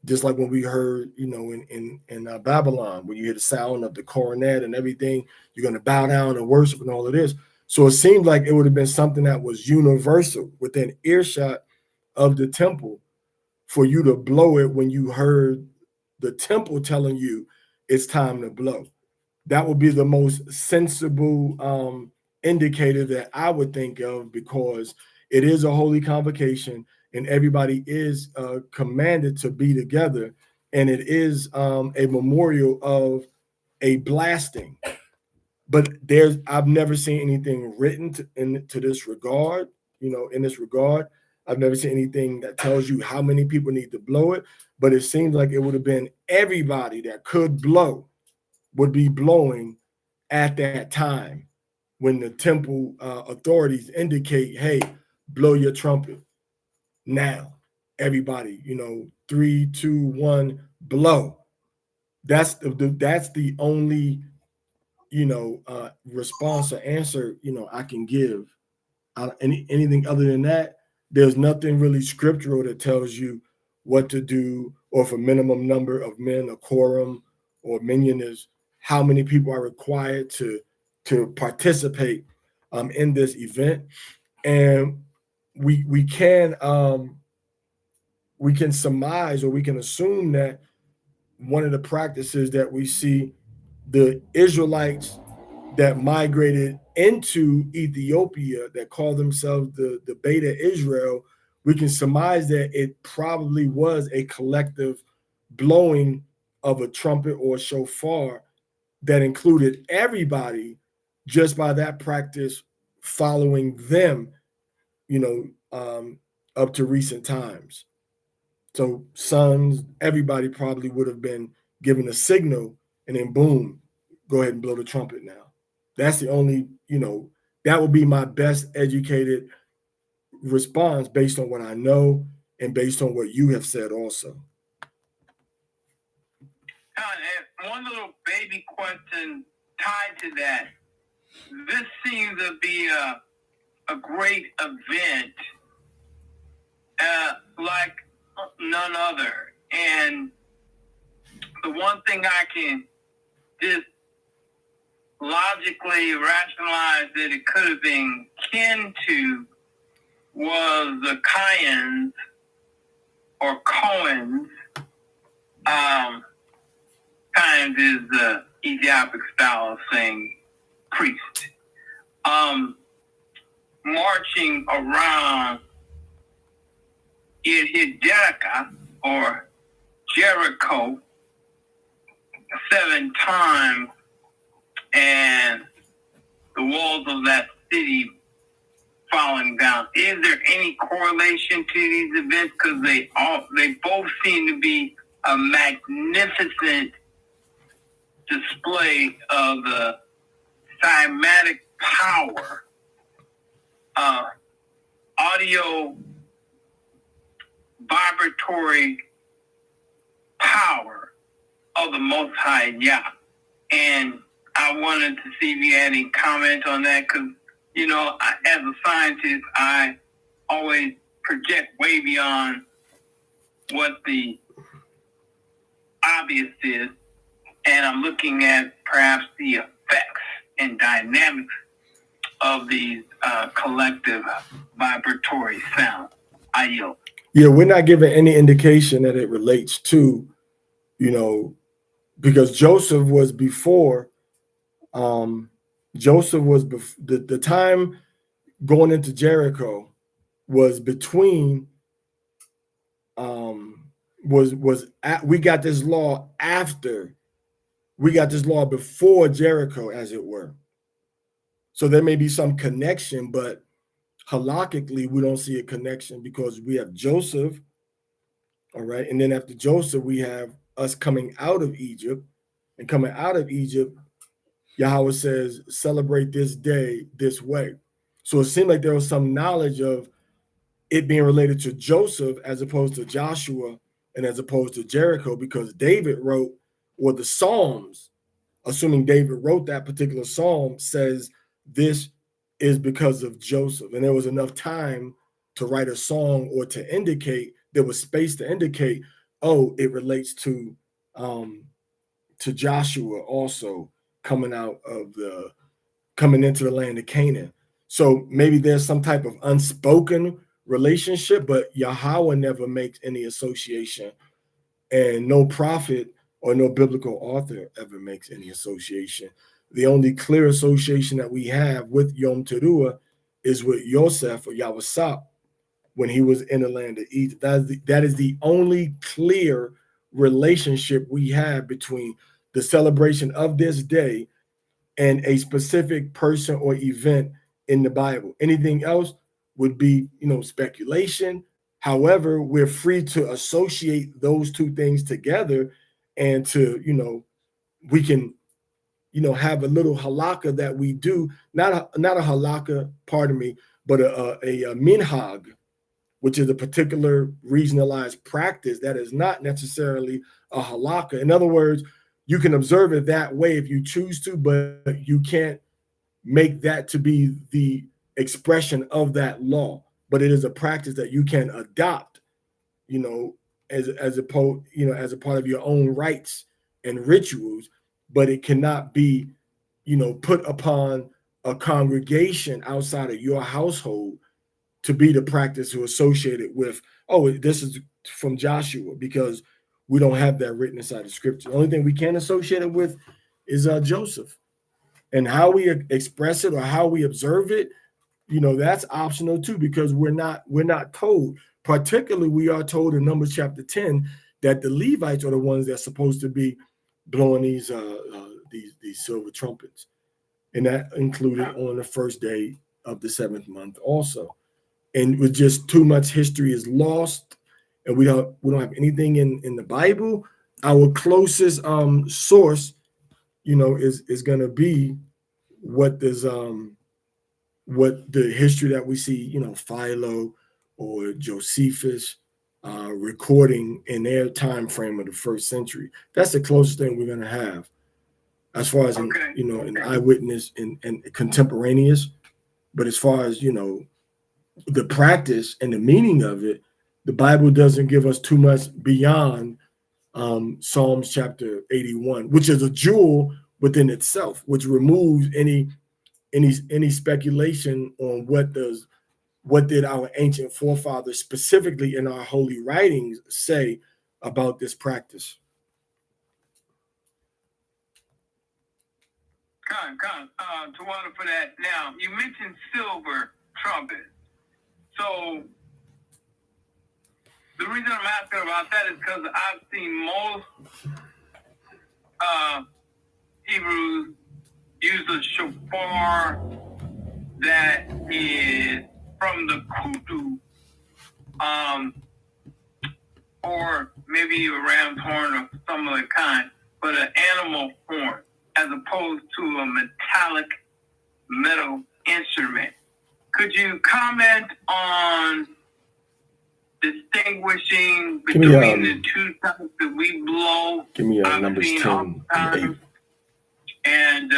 just like when we heard, in Babylon, when you hear the sound of the coronet and everything, you're going to bow down and worship and all of this. So it seemed like it would have been something that was universal within earshot of the temple for you to blow it when you heard the temple telling you it's time to blow. That would be the most sensible indicator that I would think of, because it is a holy convocation and everybody is commanded to be together, and it is a memorial of a blasting. But I've never seen anything written to this regard. In this regard, I've never seen anything that tells you how many people need to blow it. But it seems like it would have been everybody that could blow would be blowing at that time when the temple authorities indicate, hey, blow your trumpet now. Everybody, 3, 2, 1, blow. That's the only response or answer I can give. Anything other than that, there's nothing really scriptural that tells you what to do, or if a minimum number of men, a quorum or minion is how many people are required to participate in this event. And we can surmise, or we can assume that one of the practices that we see the Israelites that migrated into Ethiopia that call themselves the Beta Israel we can surmise that it probably was a collective blowing of a trumpet or shofar that included everybody just by that practice following them, up to recent times. So sons, everybody probably would have been given a signal, and then boom, go ahead and blow the trumpet now. That's the only, that would be my best educated response based on what I know and based on what you have said also.
And one little baby question tied to that. This seems to be a great event, like none other. And the one thing I can just logically rationalize that it could have been kin to was the Kayans or Cohens. Kayans is the Ethiopic style of saying priest. Marching around in Jericho or Jericho 7 times, and the walls of that city falling down. Is there any correlation to these events? Because they both seem to be a magnificent display of the cymatic power, audio vibratory power of the Most High Yah. And I wanted to see if you had any comment on that, because, as a scientist, I always project way beyond what the obvious is, and I'm looking at perhaps the effects and dynamics of these collective vibratory sounds. I yield.
Yeah, we're not giving any indication that it relates to, because Joseph was before. Joseph was the time going into Jericho was between. We got this law after. We got this law before Jericho, as it were. So there may be some connection, but halakhically, we don't see a connection because we have Joseph, all right? And then after Joseph, we have us coming out of Egypt. And coming out of Egypt, Yahweh says, celebrate this day this way. So it seemed like there was some knowledge of it being related to Joseph as opposed to Joshua and as opposed to Jericho, because David wrote, or the Psalms, assuming David wrote that particular psalm, says this is because of Joseph. And there was enough time to write a song or to indicate, there was space to indicate, oh, it relates to Joshua also coming into the land of Canaan. So maybe there's some type of unspoken relationship, but Yahweh never makes any association, and no prophet or no biblical author ever makes any association. The only clear association that we have with Yom Teruah is with Yosef or Yahweh when he was in the land of Egypt. That is the only clear relationship we have between the celebration of this day and a specific person or event in the Bible. Anything else would be, speculation. However, we're free to associate those two things together, and to, we can, have a little halakha that we do, not a halakha, pardon me, but a minhag, which is a particular regionalized practice that is not necessarily a halakha. In other words, you can observe it that way if you choose to, but you can't make that to be the expression of that law. But it is a practice that you can adopt, as a part of your own rites and rituals, but it cannot be, put upon a congregation outside of your household to be the practice or associated with, oh, this is from Joshua, because we don't have that written inside the scripture. The only thing we can associate it with is Joseph. And how we express it or how we observe it, that's optional too, because we're not told. Particularly, we are told in Numbers chapter 10 that the Levites are the ones that's supposed to be blowing these silver trumpets, and that included on the first day of the 7th month also. And with just too much history is lost, and we don't have anything in the Bible. Our closest source, is going to be what the history that we see, Philo or Josephus recording in their time frame of the 1st century. That's the closest thing we're going to have as far as an eyewitness and contemporaneous. But as far as the practice and the meaning of it, the Bible doesn't give us too much beyond Psalms chapter 81, which is a jewel within itself, which removes any speculation on what did our ancient forefathers, specifically in our holy writings, say about this practice.
Tawana, for that. Now, you mentioned silver trumpet. So the reason I'm asking about that is because I've seen most Hebrews use a shofar that is from the kudu, or maybe a ram's horn or some other kind, but an animal horn, as opposed to a metallic metal instrument. Could you comment on distinguishing between the two types that we blow?
Give me Numbers 10 and 8.
And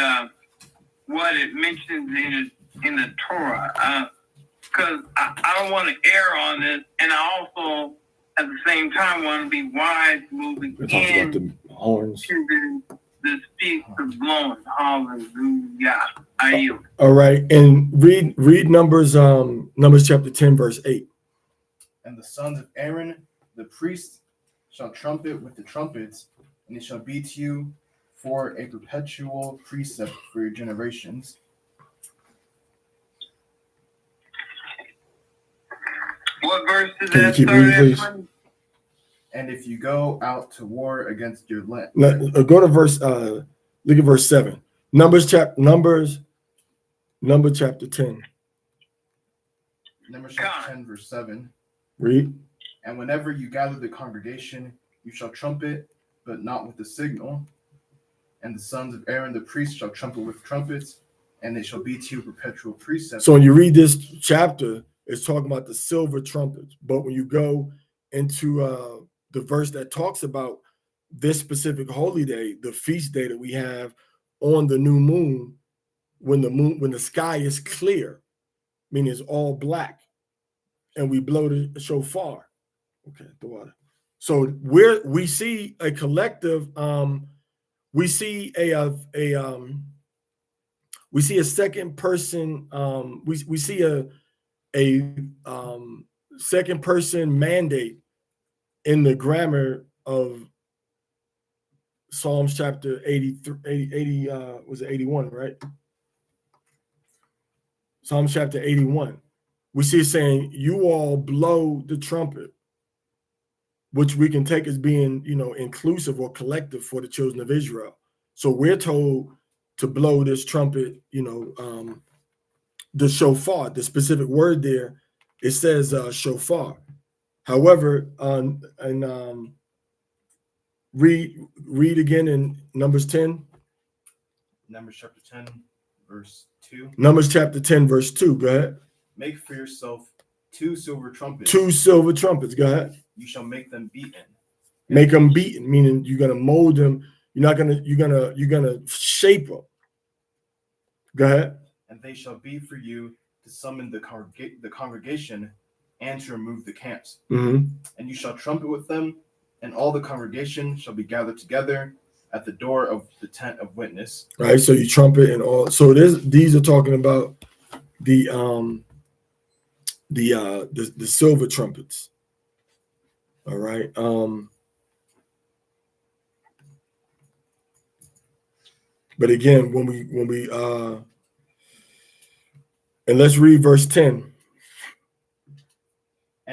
what it mentions in the Torah. Because I don't want to err on this, and I also, at the same time, want to be wise moving in
about the horns.
to the feast of blowing. Hallelujah. I yield.
All right, and read Numbers chapter 10, verse 8.
And the sons of Aaron, the priests, shall trumpet with the trumpets, and it shall be to you for a perpetual precept for your generations.
What verse is
Can you
that?
keep reading, please?
And if you go out to war against your land,
Go to verse. Look at verse 7. Number chapter 10.
Numbers chapter 10, verse 7.
Read.
And whenever you gather the congregation, you shall trumpet, but not with the signal. And the sons of Aaron the priest shall trumpet with trumpets, and they shall be to you perpetual precepts.
So when you read this chapter, it's talking about the silver trumpets. But when you go into the verse that talks about this specific holy day, the feast day that we have on the new moon, when the sky is clear, meaning it's all black, and we blow the shofar. Okay, the water. So we see a collective. We see a second person. We see a second person mandate in the grammar of Psalms chapter 80 was it 81, right? Psalms chapter 81. We see it saying, you all blow the trumpet, which we can take as being, inclusive or collective for the children of Israel. So we're told to blow this trumpet, the shofar, the specific word there, it says shofar. However, read again in Numbers 10.
Numbers chapter 10, verse 2.
Numbers chapter 10, verse 2. Go ahead.
Make for yourself 2 silver trumpets.
2 silver trumpets. Go ahead.
You shall make them beaten.
Make them beaten, meaning you're gonna mold them. You're gonna shape them. Go ahead.
And they shall be for you to summon the congregation and to remove the camps.
Mm-hmm.
And you shall trumpet with them, and all the congregation shall be gathered together at the door of the tent of witness.
Right. So you trumpet and all. So these are talking about the silver trumpets. All right. But again, when we and let's read verse 10.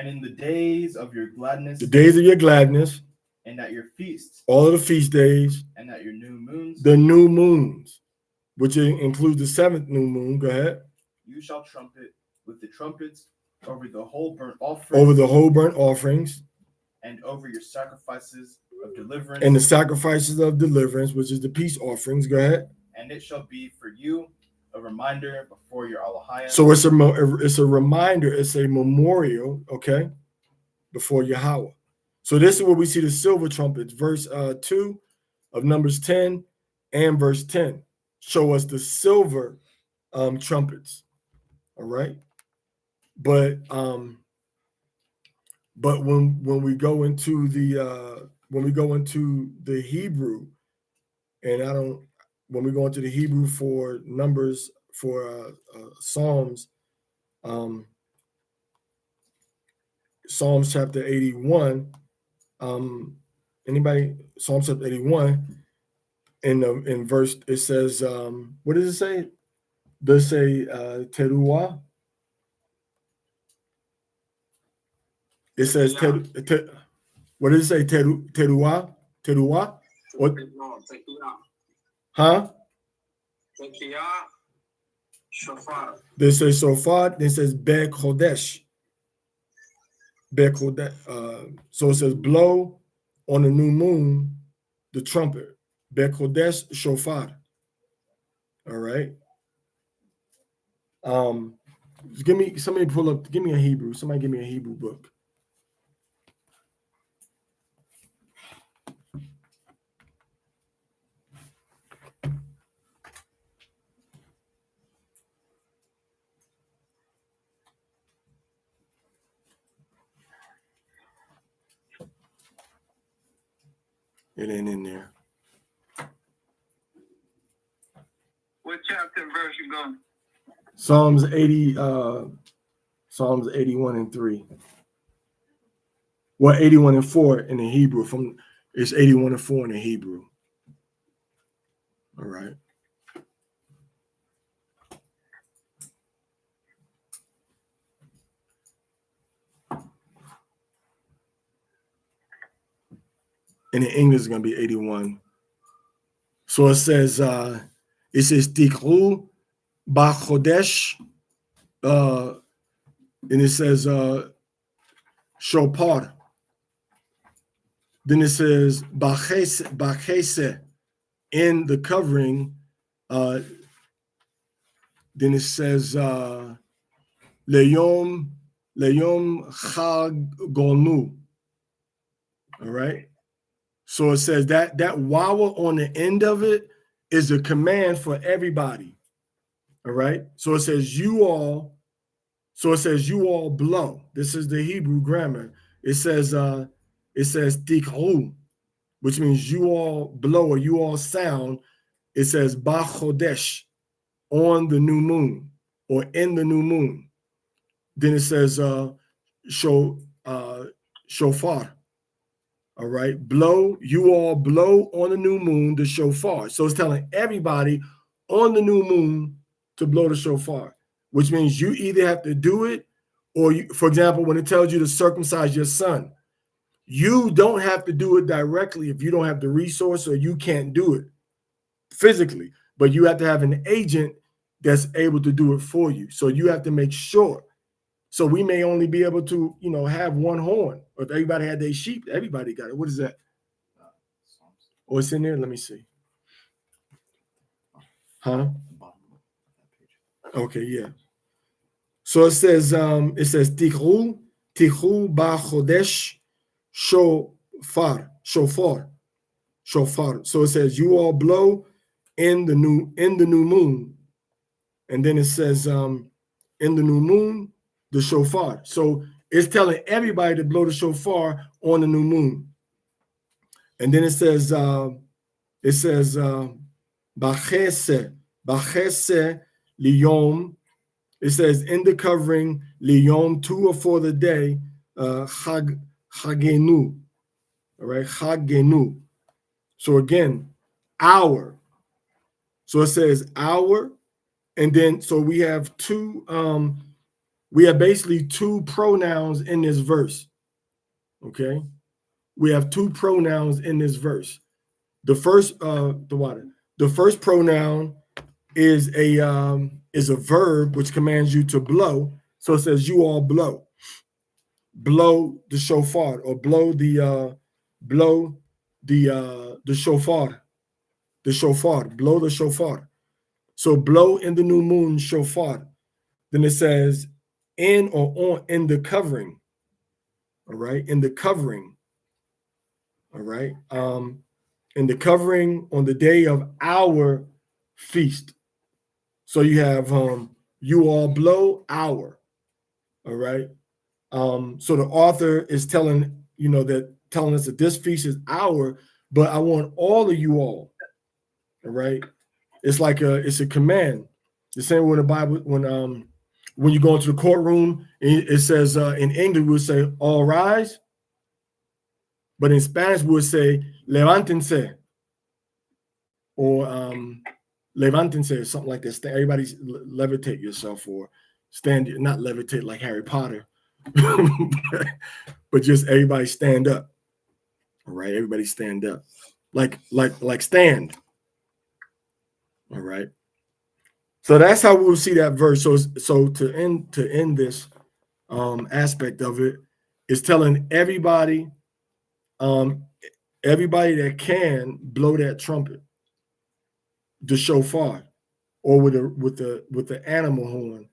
And in the days of your gladness,
the days of your gladness,
and at your feasts,
all of the feast days,
and at your new moons,
the new moons, which includes the 7th new moon. Go ahead.
you shall trumpet with the trumpets over the whole burnt offering,
Over the whole burnt offerings,
and over your sacrifices of deliverance,
and the sacrifices of deliverance, which is the peace offerings. Go ahead.
and it shall be for you a reminder before your Elohim.
So it's a reminder, it's a memorial, okay, before Yahweh. So this is where we see the silver trumpets, verse 2 of Numbers 10 and verse 10 show us the silver trumpets. All right. But when we go into the Hebrew, and when we go into the Hebrew for Numbers, for Psalms, Psalms chapter 81, anybody, Psalms chapter 81, in verse, it says, what does it say? Does it say Teruah? It says, what does it say? Teruah? Teruah? What? Huh?
Shofar.
This says Shofar. This says Be Kodesh. Be Kodesh. So it says blow on the new moon the trumpet. Be Kodesh Shofar. All right. Give me a Hebrew. Somebody give me a Hebrew book. It ain't in there.
What chapter and verse you going?
Psalms 80, Psalms 81 and 3. Well, 81 and 4 in the Hebrew. It's 81 and 4 in the Hebrew. All right. And in English, it's going to be 81. So it says Tikru Bachodesh, and it says Shopar. Then it says Bachese in the covering. Then it says Leyom Chag Gonu. All right. So it says that wawa on the end of it is a command for everybody. All right. So it says you all blow. This is the Hebrew grammar. It says tikru, which means you all blow or you all sound. It says bachodesh, on the new moon or in the new moon. Then it says shofar. All right, you all blow on the new moon the shofar. So it's telling everybody on the new moon to blow the shofar, which means you either have to do it, or for example, when it tells you to circumcise your son, you don't have to do it directly if you don't have the resource or you can't do it physically, but you have to have an agent that's able to do it for you. So you have to make sure. So we may only be able to, have one horn. Or if everybody had their sheep, everybody got it. What is that? Oh, it's in there? Let me see. Huh? Okay, yeah. So it says Tikhu ba chodesh shofar. So it says you all blow in the new moon. And then it says in the new moon, the shofar. So it's telling everybody to blow the shofar on the new moon. And then it says bachese liyom. It says in the covering liyom, to or for the day, chagenu. All right, chagenu. So again, hour. So it says hour, and then so we have two we have basically two pronouns in this verse. Okay, we have two pronouns in this verse. The first, the first pronoun is a verb which commands you to blow. So it says, "You all blow the shofar," or blow the shofar, blow the shofar. So blow in the new moon shofar. Then it says, in or on, in the covering. All right, in the covering. All right, in the covering on the day of our feast. So you have you all blow our. All right. So the author is telling us that this feast is our, but I want all of you all. All right. It's a command. The same when the Bible, when you go into the courtroom, it says in English we'll say all rise, but in Spanish we'll say levántense, or levántense, or something like that. Everybody levitate yourself, or stand, not levitate like Harry Potter, but just everybody stand up. All right, everybody stand up, like stand. All right. So that's how we'll see that verse. So to end this aspect of it is telling everybody that can blow that trumpet, the shofar, or with the animal horn.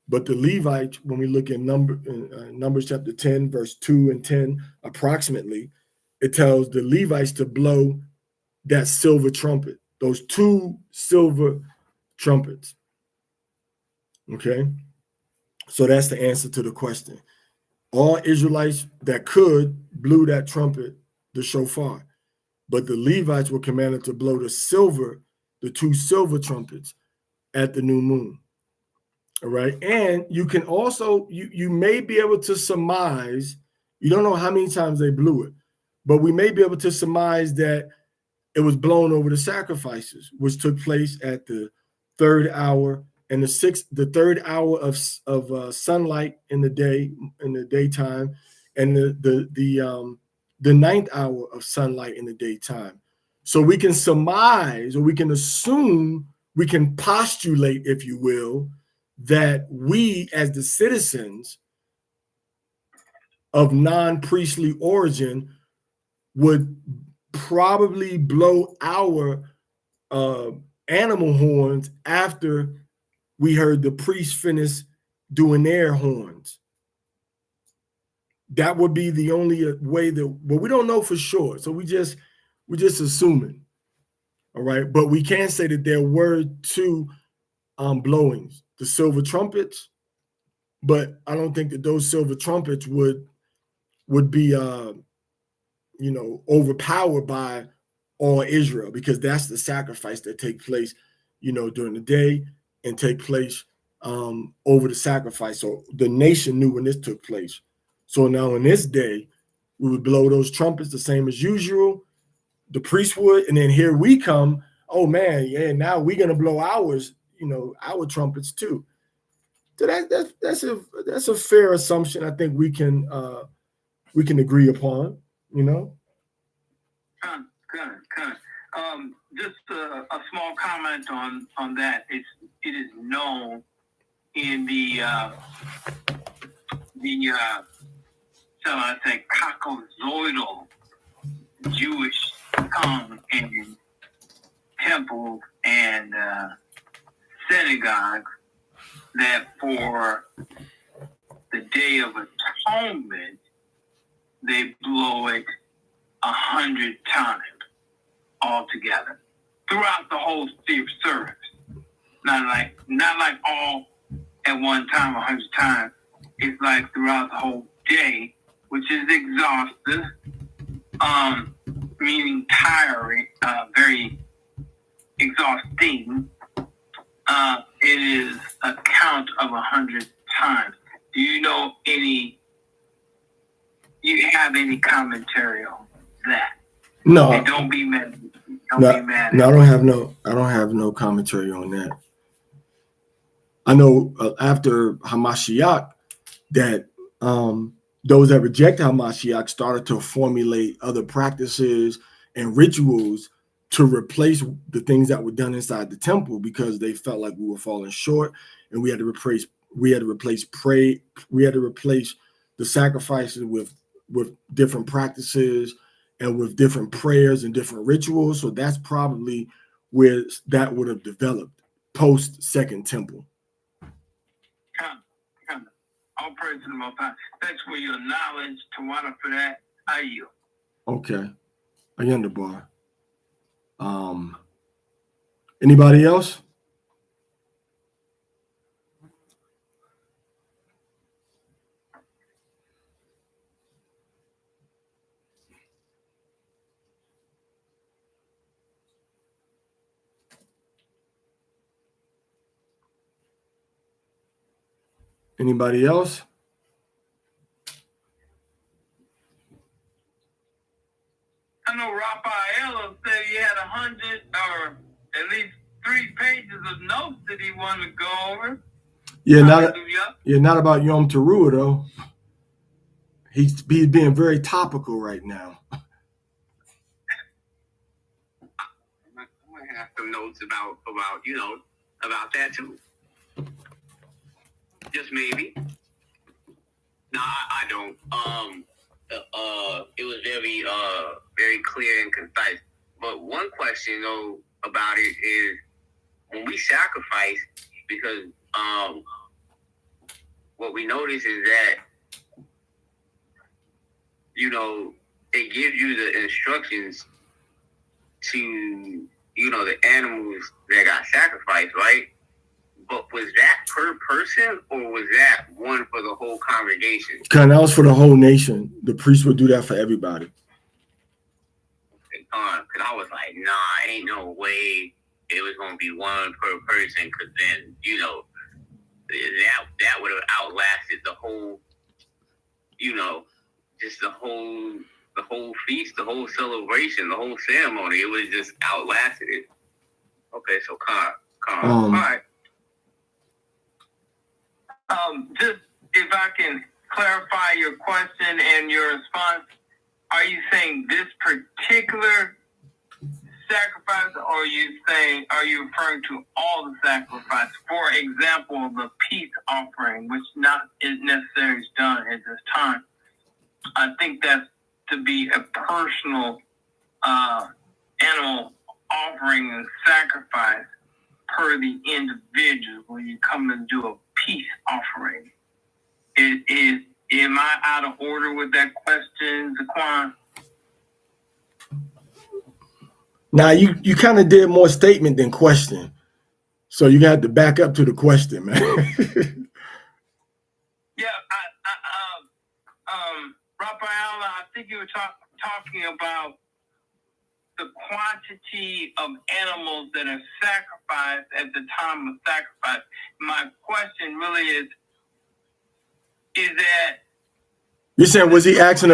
But the Levites, when we look at Numbers chapter 10, verse 2 and 10, approximately, it tells the Levites to blow that silver trumpet, those two silver trumpets. Okay, so that's the answer to the question. All Israelites that could blew that trumpet, the shofar, but the Levites were commanded to blow the two silver trumpets at the new moon. All right, and you can also you may be able to surmise. You don't know how many times they blew it, but we may be able to surmise that it was blown over the sacrifices, which took place at the third hour and the third hour of sunlight in the daytime, and the ninth hour of sunlight in the daytime. So we can surmise, or we can assume, we can postulate, if you will, that we as the citizens of non-priestly origin would probably blow our animal horns after we heard the priests finish doing their horns. That would be the only way but we don't know for sure. So we're just assuming. All right. But we can say that there were two blowings, the silver trumpets, but I don't think that those silver trumpets would be overpowered by all Israel, because that's the sacrifice that take place, during the day and take place over the sacrifice. So the nation knew when this took place. So now in this day, we would blow those trumpets the same as usual. The priest would, and then here we come. Oh man, yeah, now we're gonna blow ours, our trumpets too. So that's a fair assumption. I think we can agree upon,
Good. Just a small comment on that. It is known in the shall I say, caucasoidal Jewish tongue and temples and synagogues that for the Day of Atonement, they blow it 100 times altogether throughout the whole service. Not like all at one time 100 times. It's like throughout the whole day, which is exhaustive, meaning tiring, very exhausting. It is a count of 100 times. Do you know any? You have any commentary on that?
No.
And don't be mad.
No, I don't have no commentary on that. I know after Hamashiach that those that reject Hamashiach started to formulate other practices and rituals to replace the things that were done inside the temple, because they felt like we were falling short, and we had to replace the sacrifices with different practices and with different prayers and different rituals. So that's probably where that would have developed post Second Temple.
All praise to the Most High. Thanks for your knowledge, Tawana, for that. I yield.
Okay. Ayanda bar. Anybody else? Anybody else?
I know Raphael said he had 100 or at least 3 pages of notes that he wanted to go over.
Yeah, not about Yom Teruah though. He's being very topical right now.
I might have some notes about that too. Just maybe. No, I don't. It was very clear and concise. But one question though about it is when we sacrifice, because what we notice is that it gives you the instructions to the animals that got sacrificed, right? But was that per person or was that one for the whole congregation?
That was for the whole nation. The priest would do that for everybody.
Because I was like, nah, ain't no way it was going to be one per person, because then, that would have outlasted the whole, just the whole feast, the whole celebration, the whole ceremony. It was just outlasted it. Okay, so calm. All right. Just if I can clarify your question and your response, are you saying this particular sacrifice, or are you referring to all the sacrifice? For example, the peace offering, which not is necessarily done at this time. I think that's to be a personal animal offering and sacrifice per the individual when you come and do a peace offering. Am I out of order with that question, Zaquan?
Now you kind of did more statement than question, so you got to back up to the question, man.
Yeah, Raphael, I think you were talking about the quantity of animals that are sacrificed at the time of sacrifice. My question really is that
You're saying was he asking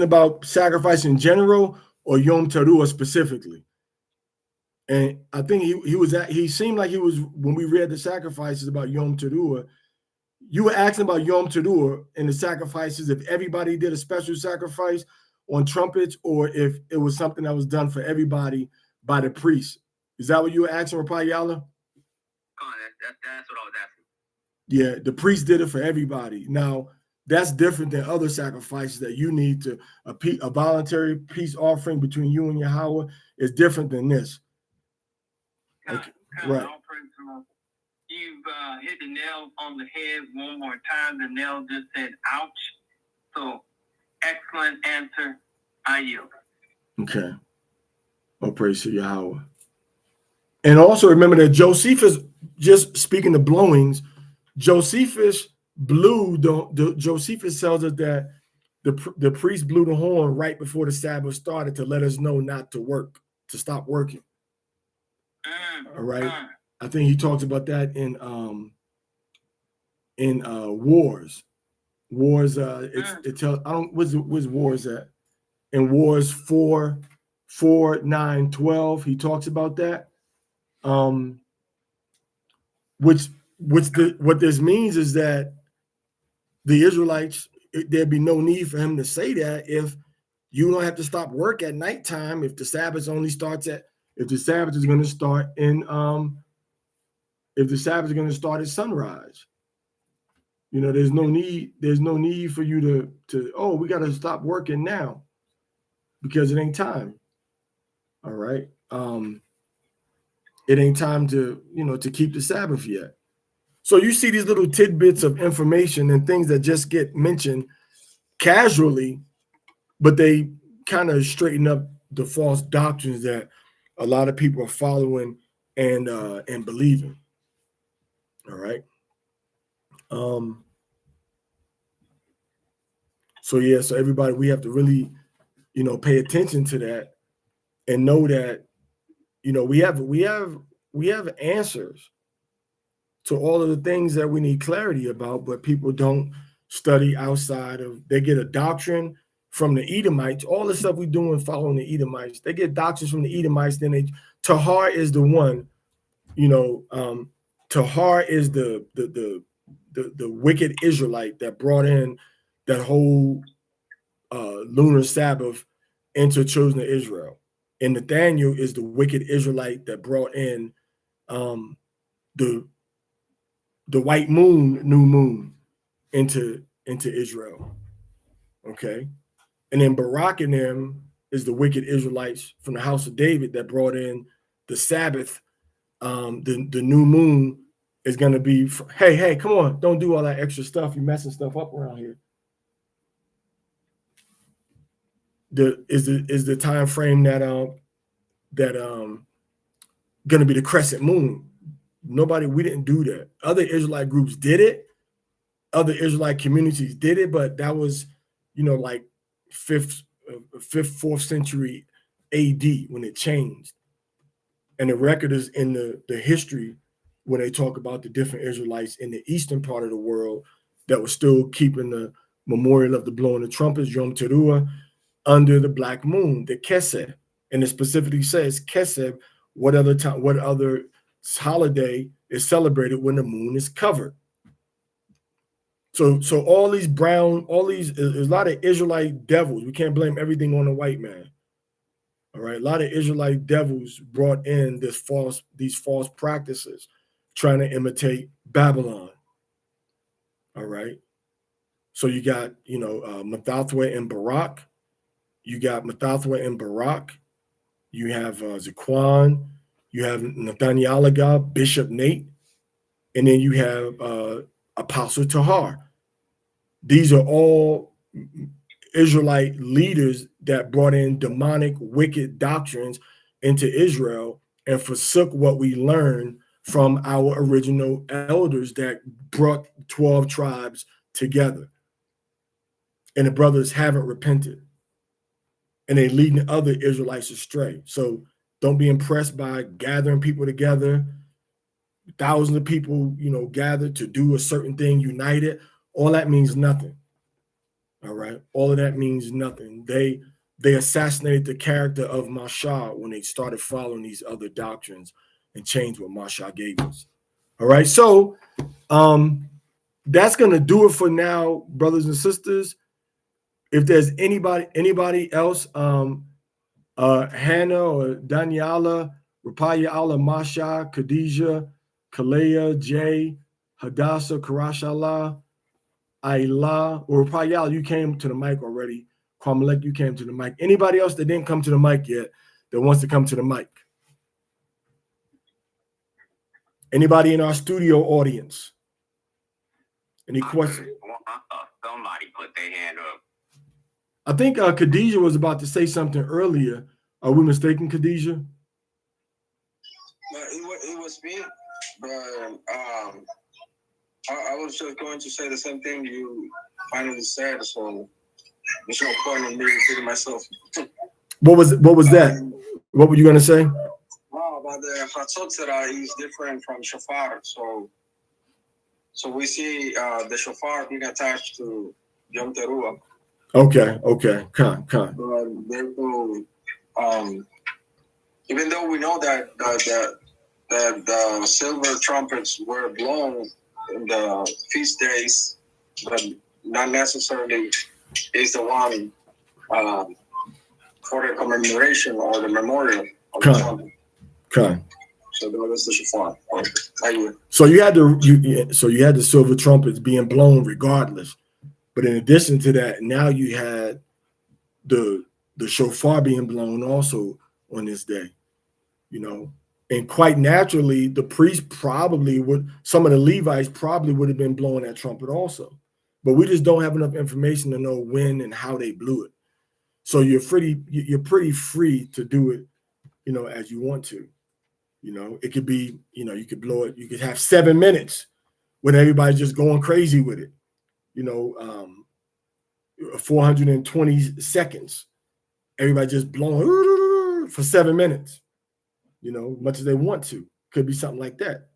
about sacrifice in general or Yom Teruah specifically? And I think he seemed like he was, when we read the sacrifices about Yom Teruah, you were asking about Yom Teruah and the sacrifices, if everybody did a special sacrifice on trumpets, or if it was something that was done for everybody by the priest. Is that what you were asking, Rapayala?
That's what I was asking.
Yeah, the priest did it for everybody. Now, that's different than other sacrifices that you need to, a voluntary peace offering between you and Yahweh is different than this. Okay, right.
You've hit the nail on the head one more time. The nail just said, ouch. So, excellent answer. I yield.
Okay. All praise to Yahweh. And also remember that Josephus, just speaking of blowings, Josephus Josephus tells us that the priest blew the horn right before the Sabbath started to let us know not to work, to stop working. All right. I think he talks about that in Wars. Wars, it tells, I don't, where's Wars at? In Wars 4, 9, 12, he talks about that. what this means is that the Israelites, there'd be no need for him to say that if you don't have to stop work at nighttime, if the Sabbath only starts if the Sabbath is going to start at sunrise. There's no need for you to oh, we got to stop working now because it ain't time. All right. It ain't time to keep the Sabbath yet. So you see these little tidbits of information and things that just get mentioned casually, but they kind of straighten up the false doctrines that a lot of people are following and believing. All right. So everybody, we have to really, pay attention to that and know that, we have answers to all of the things that we need clarity about, but people don't study outside of. They get a doctrine from the Edomites. All the stuff we doing following the Edomites, they get doctrines from the Edomites. Then Tahar is the one. Tahar is the wicked Israelite that brought in that whole lunar Sabbath into children of Israel. And Nathaniel is the wicked Israelite that brought in the white moon, new moon, into Israel. Okay. And then Barak and them is the wicked Israelites from the house of David that brought in the Sabbath. The new moon is going to be, hey, come on, don't do all that extra stuff. You're messing stuff up around here. Is the time frame that going to be the crescent moon. We didn't do that. Other Israelite groups did it. Other Israelite communities did it, but that was, like 4th century AD when it changed. And the record is in the history when they talk about the different Israelites in the eastern part of the world that were still keeping the memorial of the blowing the trumpets, Yom Teruah, under the black moon, the Kesef. And it specifically says Kesef, what other holiday is celebrated when the moon is covered. So all these there's a lot of Israelite devils. We can't blame everything on the white man. All right, a lot of Israelite devils brought in these false practices, trying to imitate Babylon. All right, so you got Methathwa and Barak. You got Methathwa and Barak. You have Zaquan. You have Nathaniel, Bishop Nate, and then you have Apostle Tahar. These are all Israelite leaders that brought in demonic, wicked doctrines into Israel and forsook what we learned from our original elders that brought 12 tribes together. And the brothers haven't repented. And they're leading other Israelites astray. So don't be impressed by gathering people together. Thousands of people, gathered to do a certain thing, united. All that means nothing. All right. All of that means nothing. They assassinated the character of Masharah when they started following these other doctrines and changed what Masharah gave us. All right. So that's gonna do it for now, brothers and sisters. If there's anybody else, Hannah or Daniela, Rapaya Allah, Masha, Khadijah, Kalea, Jay, Hadassah, Karashallah, Ayla, or Rapaya, you came to the mic already. Kwamalek, you came to the mic. Anybody else that didn't come to the mic yet that wants to come to the mic? Anybody in our studio audience? Any questions?
Somebody put their hand up.
I think Khadijah was about to say something earlier. Are we mistaken, Khadijah?
It was me, but I was just going to say the same thing you finally said, so there's no point in me repeating myself.
What was that? What were you going to say?
About the Hatzotzera is different from Shofar, so we see the Shofar being attached to Yom Teruah.
Okay. Con.
Therefore, even though we know that that the silver trumpets were blown in the feast days, but not necessarily is the one for the commemoration or the memorial of the trumpet.
Okay.
So that was the shofar.
So you had the silver trumpets being blown regardless, but in addition to that, now you had the shofar being blown also on this day, you know, and quite naturally, the priest probably would, some of the Levites probably would have been blowing that trumpet also, but we just don't have enough information to know when and how they blew it. So you're pretty free to do it, you know, as you want to. You know, it could be, you know, you could blow it. You could have 7 minutes when everybody's just going crazy with it. You know, 420 seconds. Everybody just blowing for 7 minutes. You know, much as they want to. Could be something like that.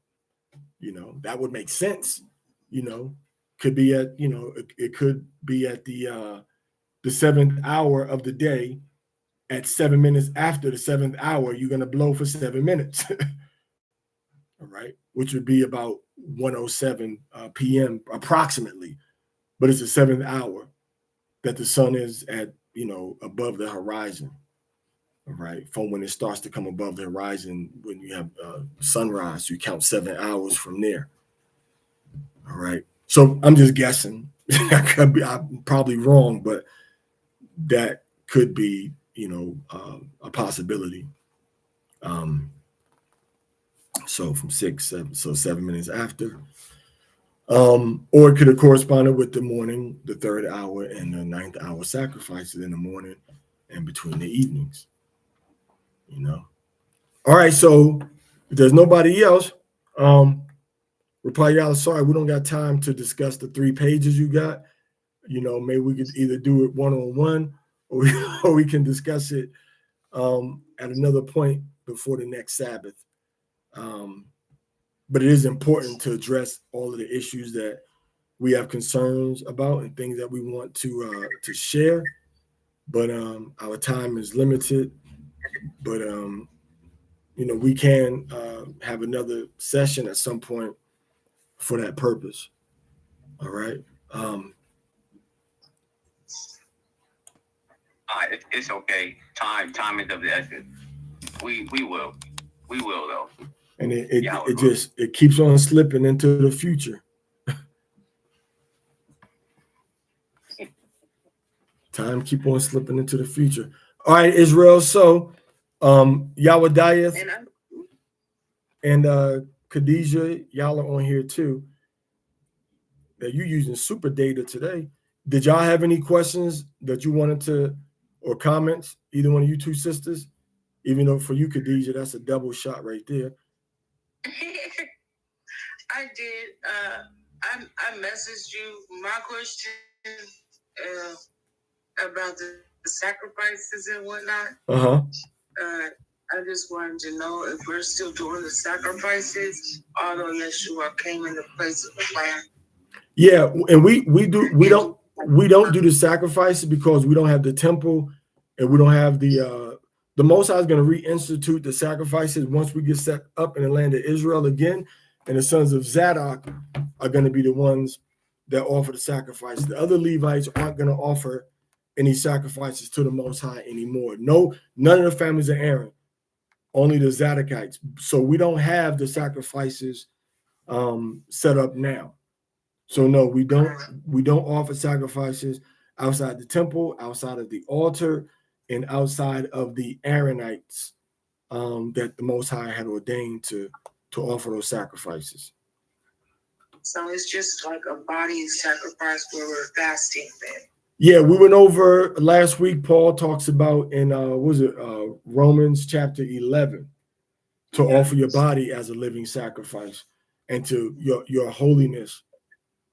You know, that would make sense. You know, could be at, you know, it could be at the 7th hour of the day. At 7 minutes after the 7th hour, you're going to blow for 7 minutes. All right, which would be about 1:07 p.m. approximately, but it's the 7th hour that the sun is at, you know, above the horizon. All right, from when it starts to come above the horizon, when you have sunrise, you count 7 hours from there. All right, so I'm just guessing. I'm probably wrong, but that could be, you know, a possibility. So from 6, 7, so 7 minutes after. Or it could have corresponded with the morning, the 3rd hour, and the 9th hour sacrifices in the morning and between the evenings. You know. All right, so if there's nobody else, reply, y'all. Sorry, we don't got time to discuss the 3 pages you got. You know, maybe we could either do it one-on-one, or we can discuss it at another point before the next Sabbath. But it is important to address all of the issues that we have concerns about and things that we want to share. But our time is limited. But you know, we can have another session at some point for that purpose. All right.
It's okay. Time is of the essence. We will though.
And it keeps on slipping into the future. Time keep on slipping into the future. All right, Israel. So Yawadiah and Khadijah, y'all are on here too. That you using super data today. Did y'all have any questions that you wanted to, or comments? Either one of you two sisters? Even though for you, Khadijah, that's a double shot right there.
I did. I messaged you my question about the sacrifices and whatnot. I just wanted to know if we're still doing the sacrifices, although Yeshua came in the place of the Lamb.
Yeah, and we don't do the sacrifices because we don't have the temple, and we don't have the Most High is going to reinstitute the sacrifices once we get set up in the land of Israel again, and the sons of Zadok are going to be the ones that offer the sacrifice. The other Levites aren't going to offer any sacrifices to the Most High anymore. No, none of the families of Aaron, only the Zadokites. So we don't have the sacrifices set up now. So no, we don't offer sacrifices outside the temple, outside of the altar, and outside of the Aaronites that the Most High had ordained to offer those sacrifices.
So it's just like a body sacrifice where we're fasting then.
Yeah, we went over last week. Paul talks about in Romans chapter 11 to offer your body as a living sacrifice and to your holiness.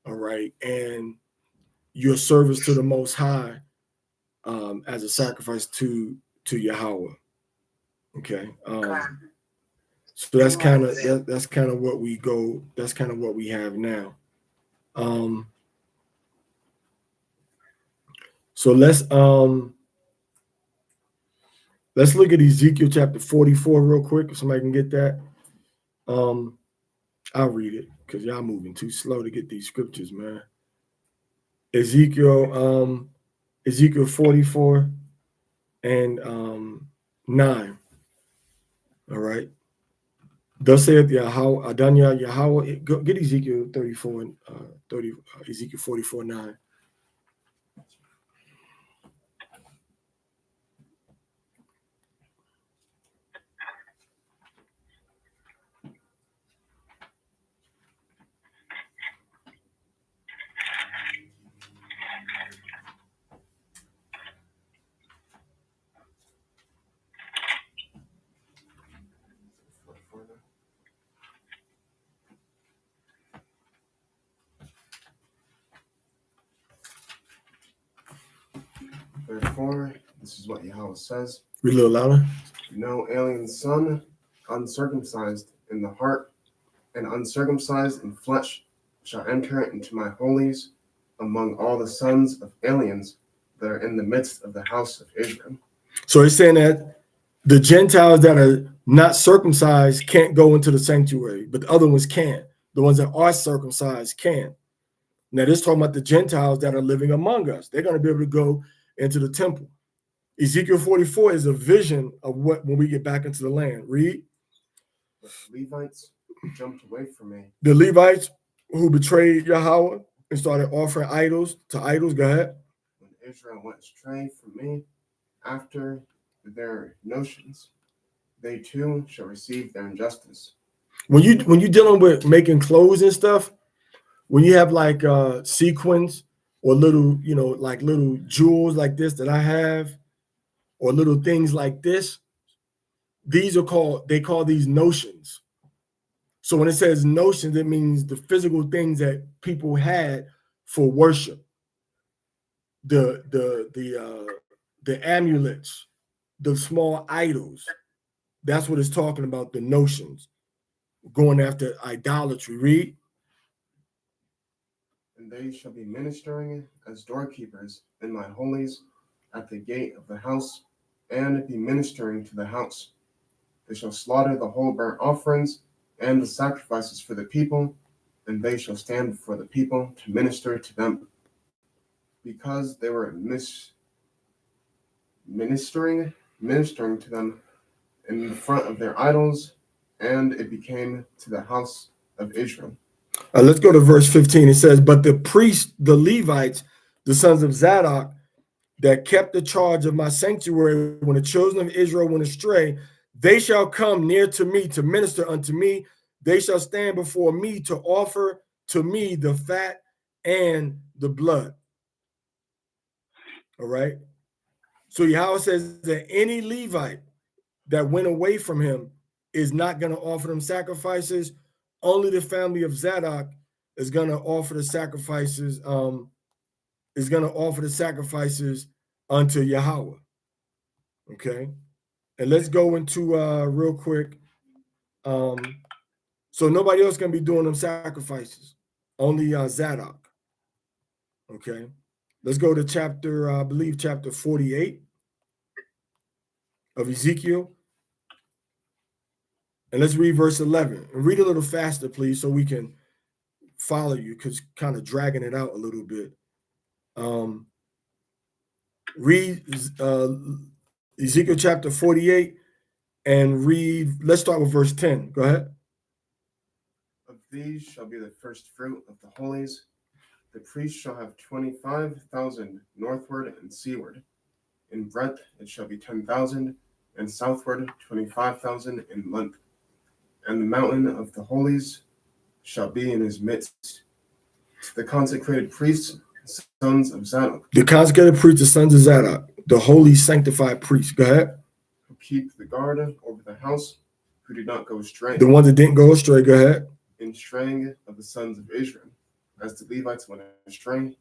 All right, and your service to the Most High as a sacrifice to Yahweh. Okay, so that's kind of what we go. That's kind of what we have now. So let's look at Ezekiel chapter 44 real quick, if somebody can get that. I'll read it because y'all moving too slow to get these scriptures, man. Ezekiel 44 and 9. All right. Thus saith Yahweh, Adanya Yahweh. Get Ezekiel 34 and 30, Ezekiel 44, 9.
Therefore, this is what Yahweh says.
Read a little louder.
No alien son, uncircumcised in the heart and uncircumcised in flesh, shall enter into my holies among all the sons of aliens that are in the midst of the house of Israel.
So he's saying that the Gentiles that are not circumcised can't go into the sanctuary, but the other ones can. The ones that are circumcised can. Now, this is talking about the Gentiles that are living among us. They're going to be able to go into the temple. Ezekiel 44 is a vision of what when we get back into the land. Read.
But the Levites jumped away from me.
The Levites who betrayed Yahweh and started offering idols to idols. Go ahead.
When Israel went astray from me after their notions, they too shall receive their injustice.
When you're dealing with making clothes and stuff, when you have like sequins or little, like little jewels like this that I have, or little things like this, they call these notions. So when it says notions, it means the physical things that people had for worship. The amulets, the small idols. That's what it's talking about, the notions. Going after idolatry. Read.
And they shall be ministering as doorkeepers in my holies at the gate of the house, and be ministering to the house. They shall slaughter the whole burnt offerings and the sacrifices for the people, and they shall stand before the people to minister to them. Because they were ministering to them in front of their idols, and it became to the house of Israel.
Let's go to verse 15. It says, but the priests, the Levites, the sons of Zadok, that kept the charge of my sanctuary when the children of Israel went astray, they shall come near to me to minister unto me. They shall stand before me to offer to me the fat and the blood. All right. So Yahweh says that any Levite that went away from him is not going to offer them sacrifices. Only the family of Zadok is going to offer the sacrifices. Unto Yahweh. Okay. And let's go into real quick. So nobody else can be doing them sacrifices. Only Zadok. Okay. Let's go to chapter 48 of Ezekiel. And let's read verse 11. And read a little faster, please, so we can follow you, because kind of dragging it out a little bit. Read Ezekiel chapter 48 and read, let's start with verse 10. Go ahead.
Of these shall be the first fruit of the holies. The priest shall have 25,000 northward and seaward. In breadth it shall be 10,000, and southward 25,000 in length. And the mountain of the holies shall be in his midst. The consecrated priests, sons of Zadok.
The consecrated priests, the sons of Zadok, the holy sanctified priests. Go ahead.
Who keep the guard over the house, who did not go astray.
The ones that didn't go astray. Go ahead.
In straying of the sons of Israel, as the Levites went astray,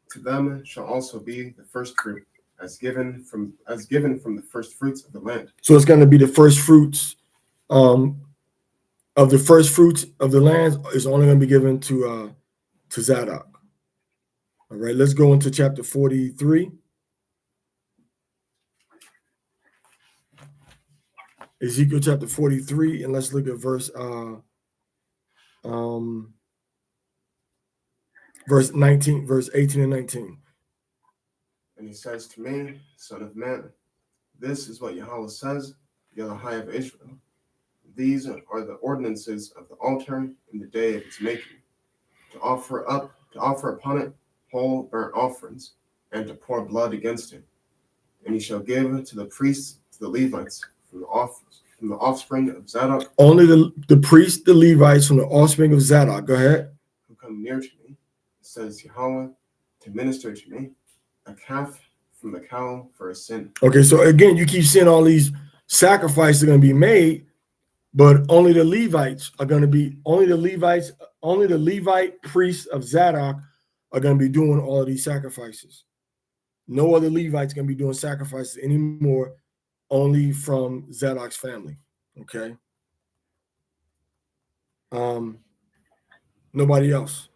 to them shall also be the first fruit, as given from the first fruits of the land.
So it's going to be the first fruits of the first fruits of the land is only going to be given to Zadok. All right, let's go into chapter 43. Ezekiel chapter 43, and let's look at verse 19, verse 18 and 19.
And he says to me, Son of man, this is what Yahweh says, the High of Israel. These are the ordinances of the altar in the day of its making, to offer upon it whole burnt offerings, and to pour blood against it. And he shall give to the priests, to the Levites, from the offspring of Zadok.
Only the priests, the Levites, from the offspring of Zadok. Go ahead.
Who come near to me, says Yahweh, to minister to me, a calf from the cow for a sin.
Okay, so again, you keep seeing all these sacrifices are going to be made, but only the Levites are going to be, only the Levite priests of Zadok are going to be doing all of these sacrifices. No other Levites going to be doing sacrifices anymore, only from Zadok's family. Okay. Nobody else.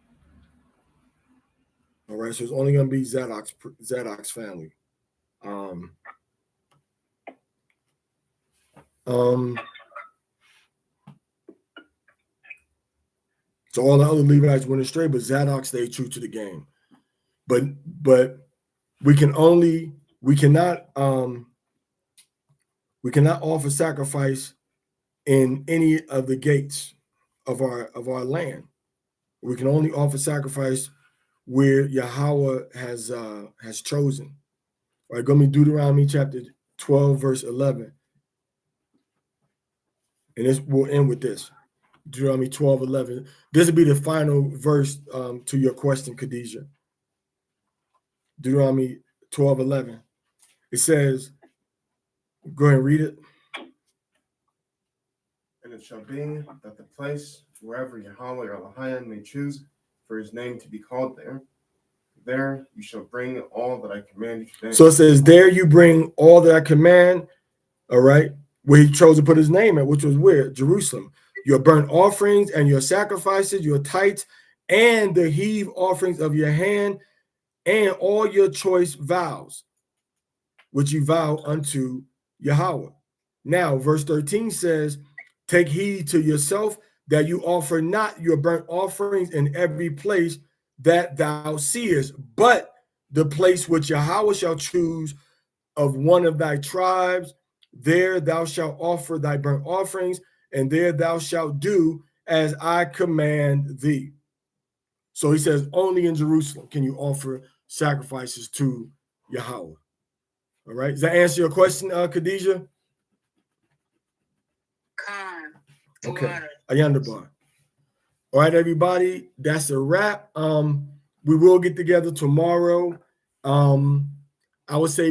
All right, so it's only going to be Zadok's family. So all the other Levites went astray, but Zadok stayed true to the game. But we cannot offer sacrifice in any of the gates of our land. We can only offer sacrifice where Yahweh has chosen. All right, go to Deuteronomy chapter 12, verse 11. And this will end with this. Deuteronomy 12, 11. This will be the final verse to your question, Khadijah. Deuteronomy 12, 11. It says, go ahead and read it.
And it shall be that the place wherever Yahweh or Elohim may choose for his name to be called there you shall bring all that I command you today.
So it says, there you bring all that I command, all right, where he chose to put his name at, which was where? Jerusalem. Your burnt offerings and your sacrifices, your tithes, and the heave offerings of your hand, and all your choice vows, which you vow unto Yahweh. Now, verse 13 says, take heed to yourself that you offer not your burnt offerings in every place that thou seest, but the place which Yahweh shall choose of one of thy tribes, there thou shalt offer thy burnt offerings, and there thou shalt do as I command thee. So he says, only in Jerusalem can you offer sacrifices to Yahweh. All right. Does that answer your question, Khadijah? Okay. Ayandabar. All right, everybody. That's a wrap. We will get together tomorrow. I would say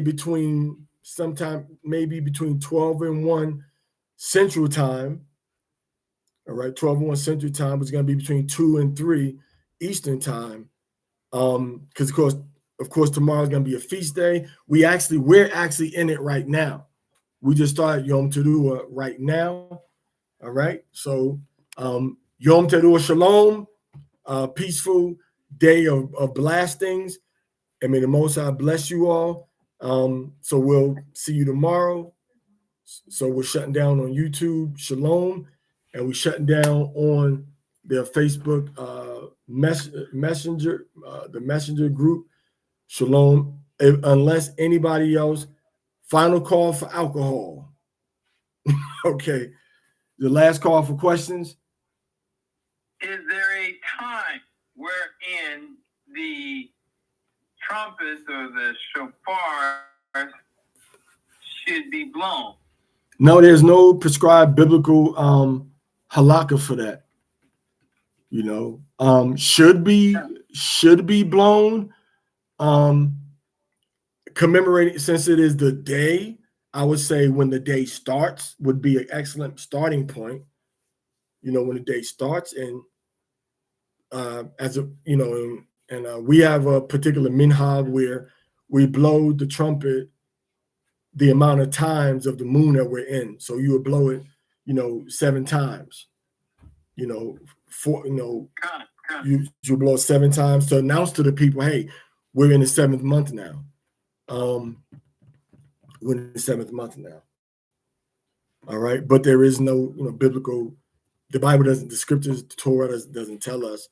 maybe between 12 and 1 Central Time. All right, 12 and 1 Central Time is going to be between 2 and 3 Eastern Time. Because of course, tomorrow is going to be a feast day. We're actually in it right now. We just started Yom Teruah right now. All right. So Yom Teruah Shalom, peaceful day of blastings. And may the Most High bless you all. So we'll see you tomorrow. So we're shutting down on YouTube, Shalom, and we're shutting down on their Facebook messenger, the messenger group, Shalom. Unless anybody else, final call for alcohol. Okay. The last call for questions.
Is there a time wherein the trumpets or the shofar should be blown?
No, there's no prescribed biblical halakha for that. You know, should be blown. Commemorating, since it is the day, I would say when the day starts would be an excellent starting point. You know, when the day starts, and we have a particular minhag where we blow the trumpet the amount of times of the moon that we're in. So you would blow it, 7 times. You blow it 7 times to announce to the people, hey, we're in the 7th month now. We're in the 7th month now. All right, but there is no biblical. The Bible doesn't. The scriptures, the Torah doesn't tell us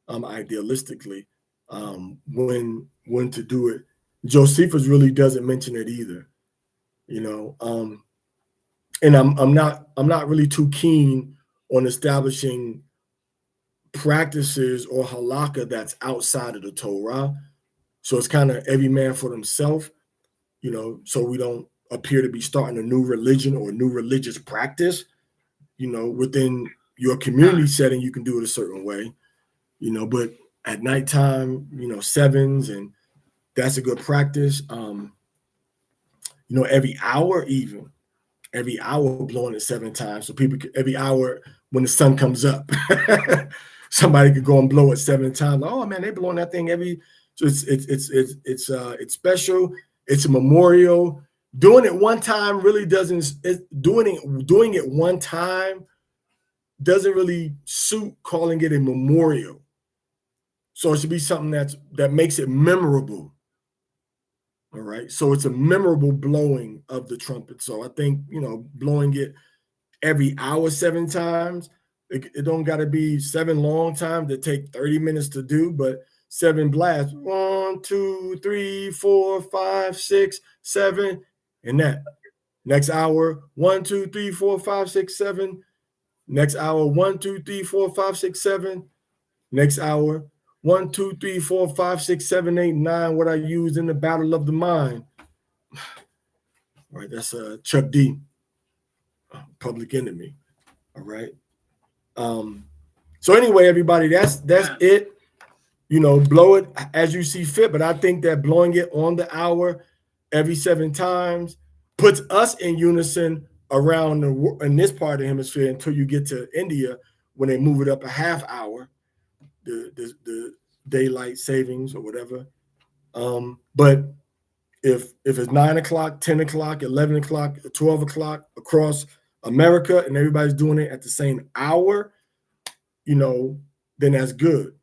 idealistically when to do it. Josephus really doesn't mention it either. And I'm not really too keen on establishing practices or halakha that's outside of the Torah. So it's kind of every man for themselves, so we don't appear to be starting a new religion or a new religious practice. Within your community setting, you can do it a certain way, but at nighttime, sevens, and that's a good practice. Every hour blowing it 7 times. So every hour when the sun comes up, somebody could go and blow it 7 times. Oh man, they blowing that thing so it's special. It's a memorial. Doing it one time really doesn't. Doing it one time doesn't really suit calling it a memorial. So it should be something that makes it memorable. All right. So it's a memorable blowing of the trumpet. So I think, blowing it every hour 7 times, it don't got to be 7 long times that take 30 minutes to do, but 7 blasts. 1, 2, 3, 4, 5, 6, 7. And that next hour, 1, 2, 3, 4, 5, 6, 7. Next hour, 1, 2, 3, 4, 5, 6, 7. Next hour, 1, 2, 3, 4, 5, 6, 7, 8, 9. What I used in the battle of the mind. All right, that's Chuck D, Public Enemy. All right. So anyway, everybody, that's it. Blow it as you see fit. But I think that blowing it on the hour every 7 times puts us in unison around in this part of the hemisphere until you get to India when they move it up a half hour, the daylight savings or whatever. But if it's 9 o'clock, 10 o'clock, 11 o'clock, 12 o'clock across America and everybody's doing it at the same hour, then that's good.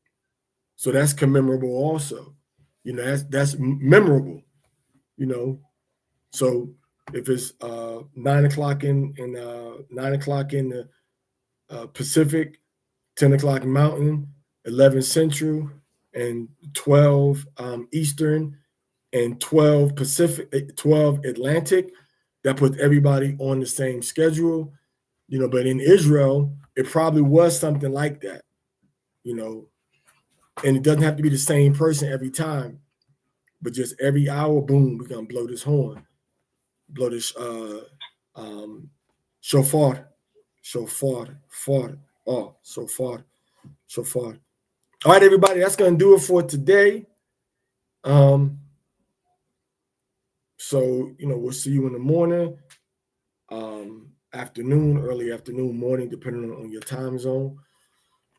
So that's commemorable also. That's memorable, So if it's 9 o'clock in 9 o'clock in the Pacific, 10 o'clock Mountain, 11 Central, and 12 Eastern, and 12 Pacific, 12 Atlantic, that puts everybody on the same schedule, but in Israel, it probably was something like that, and it doesn't have to be the same person every time, but just every hour, boom, we're going to blow this horn, blow this shofar. All right, everybody, that's going to do it for today. So, we'll see you in the morning, afternoon, early afternoon, morning, depending on your time zone.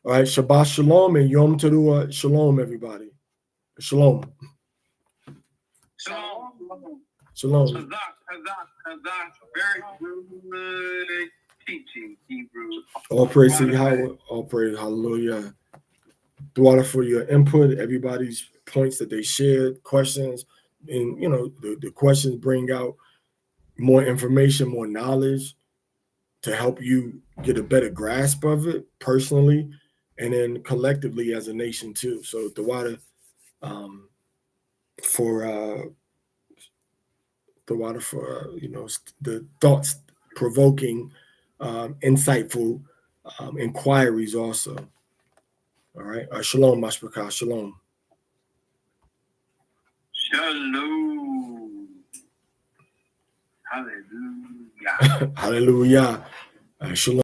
All right, Shabbat Shalom and Yom Teruah Shalom, everybody. Shalom.
Shalom.
Shalom.
Hazak. Very good teaching, Hebrew.
All praise to Yahweh. All praise, hallelujah. Dwada for your input, everybody's points that they shared, questions, and the questions bring out more information, more knowledge to help you get a better grasp of it personally, and then collectively as a nation too. So Dwada for the thoughts provoking, insightful inquiries also. All right. Shalom, Mashpaka. Shalom.
Shalom. Hallelujah.
Hallelujah. Shalom.